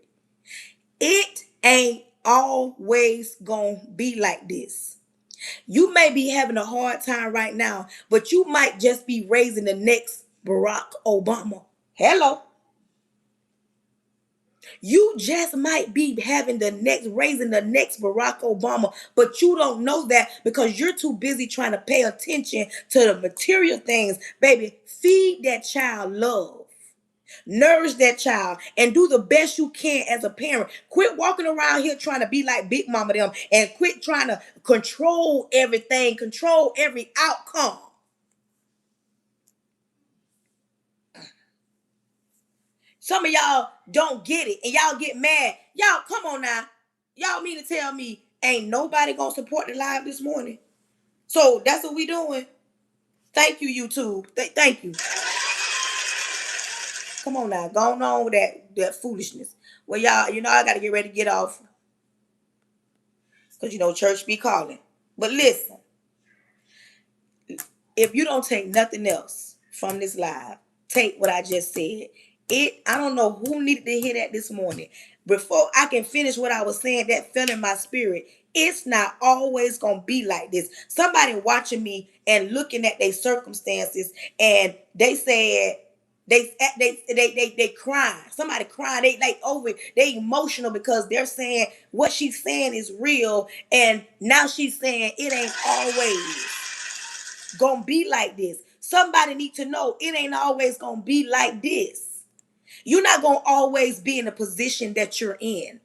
It ain't always going to be like this. You may be having a hard time right now, but you might just be raising the next Barack Obama. Hello. You just might be raising the next Barack Obama, but you don't know that because you're too busy trying to pay attention to the material things. Baby, feed that child love. Nourish that child and do the best you can as a parent. Quit walking around here trying to be like Big Mama them and quit trying to control everything, control every outcome. Some of y'all don't get it and y'all get mad. Y'all, come on now. Y'all mean to tell me ain't nobody gonna support the live this morning? So that's what we doing. Thank you, YouTube. Thank you. Come on now. Go on with that foolishness. Well, y'all, I got to get ready to get off. Because, church be calling. But listen. If you don't take nothing else from this live, take what I just said. I don't know who needed to hear that this morning. Before I can finish what I was saying, that fell in my spirit. It's not always going to be like this. Somebody watching me and looking at their circumstances and they said, they crying. Somebody crying. They emotional because they're saying what she's saying is real. And now she's saying it ain't always gonna be like this. Somebody need to know it ain't always gonna be like this. You're not gonna always be in the position that you're in.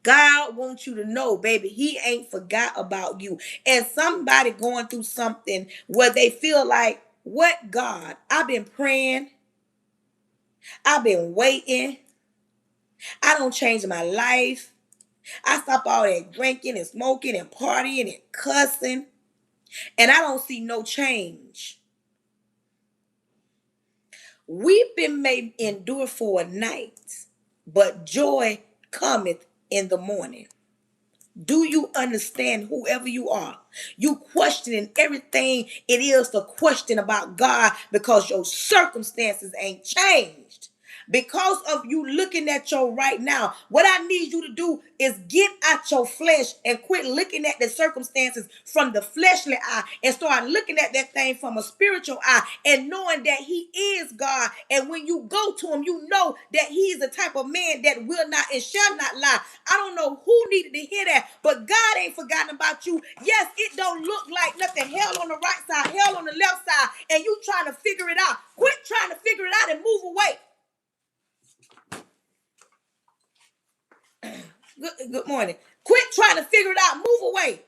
God wants you to know, baby, he ain't forgot about you. And somebody going through something where they feel like, what, God? I've been praying. I've been waiting. I don't change my life. I stop all that drinking and smoking and partying and cussing. And I don't see no change. Weeping may endure for a night, but joy cometh in the morning. Do you understand, whoever you are? You questioning everything it is to question about God because your circumstances ain't changed. Because of you looking at your right now, what I need you to do is get out your flesh and quit looking at the circumstances from the fleshly eye and start looking at that thing from a spiritual eye and knowing that he is God. And when you go to him, you know that he is the type of man that will not and shall not lie. I don't know who needed to hear that, but God ain't forgotten about you. Yes, it don't look like nothing. Hell on the right side, hell on the left side, and you trying to figure it out. Quit trying to figure it out and move away. Good morning. Quit trying to figure it out. Move away.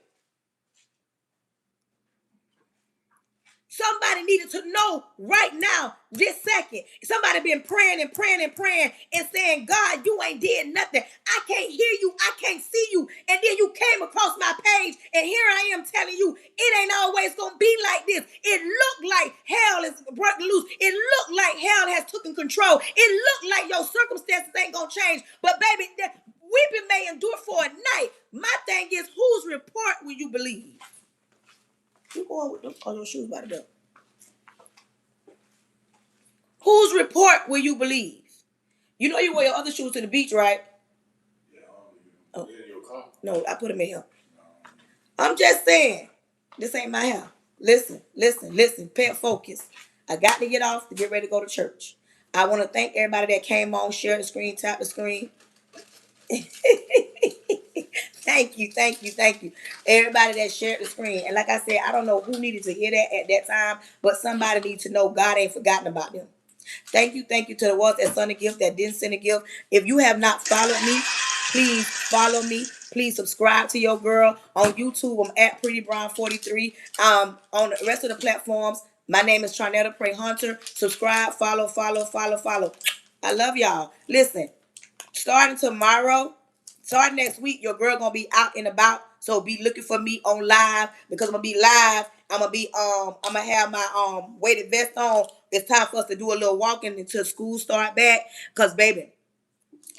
Somebody needed to know right now, this second. Somebody been praying and praying and praying and saying, God, you ain't did nothing. I can't hear you. I can't see you. And then you came across my page and here I am telling you, it ain't always going to be like this. It looked like hell is broken loose. It looked like hell has taken control. It looked like your circumstances ain't going to change. But baby, weeping may endure for a night. My thing is, whose report will you believe? You going with them on your shoes by the belt. Whose report will you believe? You know you wear your other shoes to the beach, right? Yeah. Oh. In your car. No, I put them in here. No. I'm just saying, this ain't my hair. Listen. Pay focus. I got to get off to get ready to go to church. I want to thank everybody that came on, share the screen, tap the screen. Thank you. Everybody that shared the screen. And like I said, I don't know who needed to hear that at that time, but somebody needs to know God ain't forgotten about them. Thank you to the ones that sent a gift, that didn't send a gift. If you have not followed me, please follow me. Please subscribe to your girl on YouTube. I'm at Pretty Brown 43. On the rest of the platforms, My name is Charnetta Pray Hunter. Subscribe, follow, follow, follow, follow. I love y'all. Listen, starting tomorrow, starting next week, your girl gonna be out and about. So be looking for me on live because I'm gonna be live. I'm gonna have my weighted vest on. It's time for us to do a little walking until school start back. Cause baby,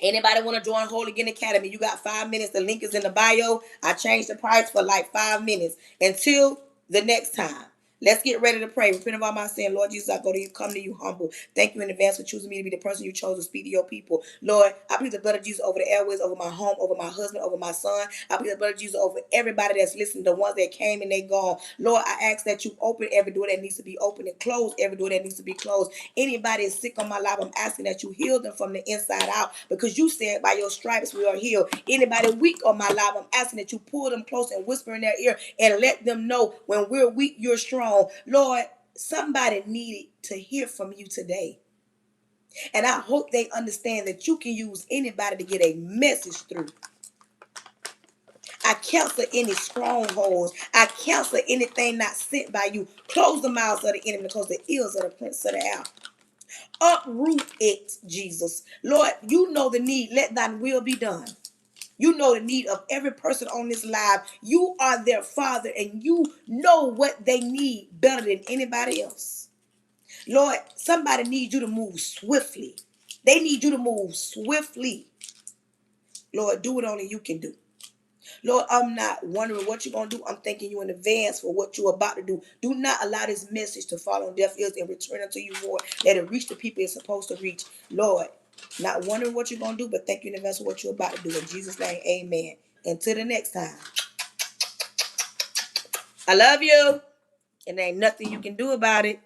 anybody want to join Holy Again Academy? You got 5 minutes. The link is in the bio. I changed the price for like 5 minutes. Until the next time. Let's get ready to pray. Repent of all my sin. Lord Jesus, I go to you, come to you humble. Thank you in advance for choosing me to be the person you chose to speak to your people. Lord, I plead the blood of Jesus over the airways, over my home, over my husband, over my son. I plead the blood of Jesus over everybody that's listening, the ones that came and they gone. Lord, I ask that you open every door that needs to be open and close every door that needs to be closed. Anybody is sick on my life, I'm asking that you heal them from the inside out because you said by your stripes we are healed. Anybody weak on my life, I'm asking that you pull them close and whisper in their ear and let them know when we're weak, you're strong. Lord, somebody needed to hear from you today. And I hope they understand that you can use anybody to get a message through. I cancel any strongholds. I cancel anything not sent by you. Close the mouths of the enemy, close the ears of the prince of the air. Uproot it, Jesus. Lord, you know the need. Let thy will be done. You know the need of every person on this live. You are their father and you know what they need better than anybody else. Lord, somebody needs you to move swiftly. They need you to move swiftly. Lord, do what only you can do. Lord, I'm not wondering what you're going to do. I'm thanking you in advance for what you're about to do. Do not allow this message to fall on deaf ears and return unto you, Lord. Let it reach the people it's supposed to reach. Lord, not wondering what you're going to do, but thank you in advance for what you're about to do. In Jesus' name, amen. Until the next time. I love you. And there ain't nothing you can do about it.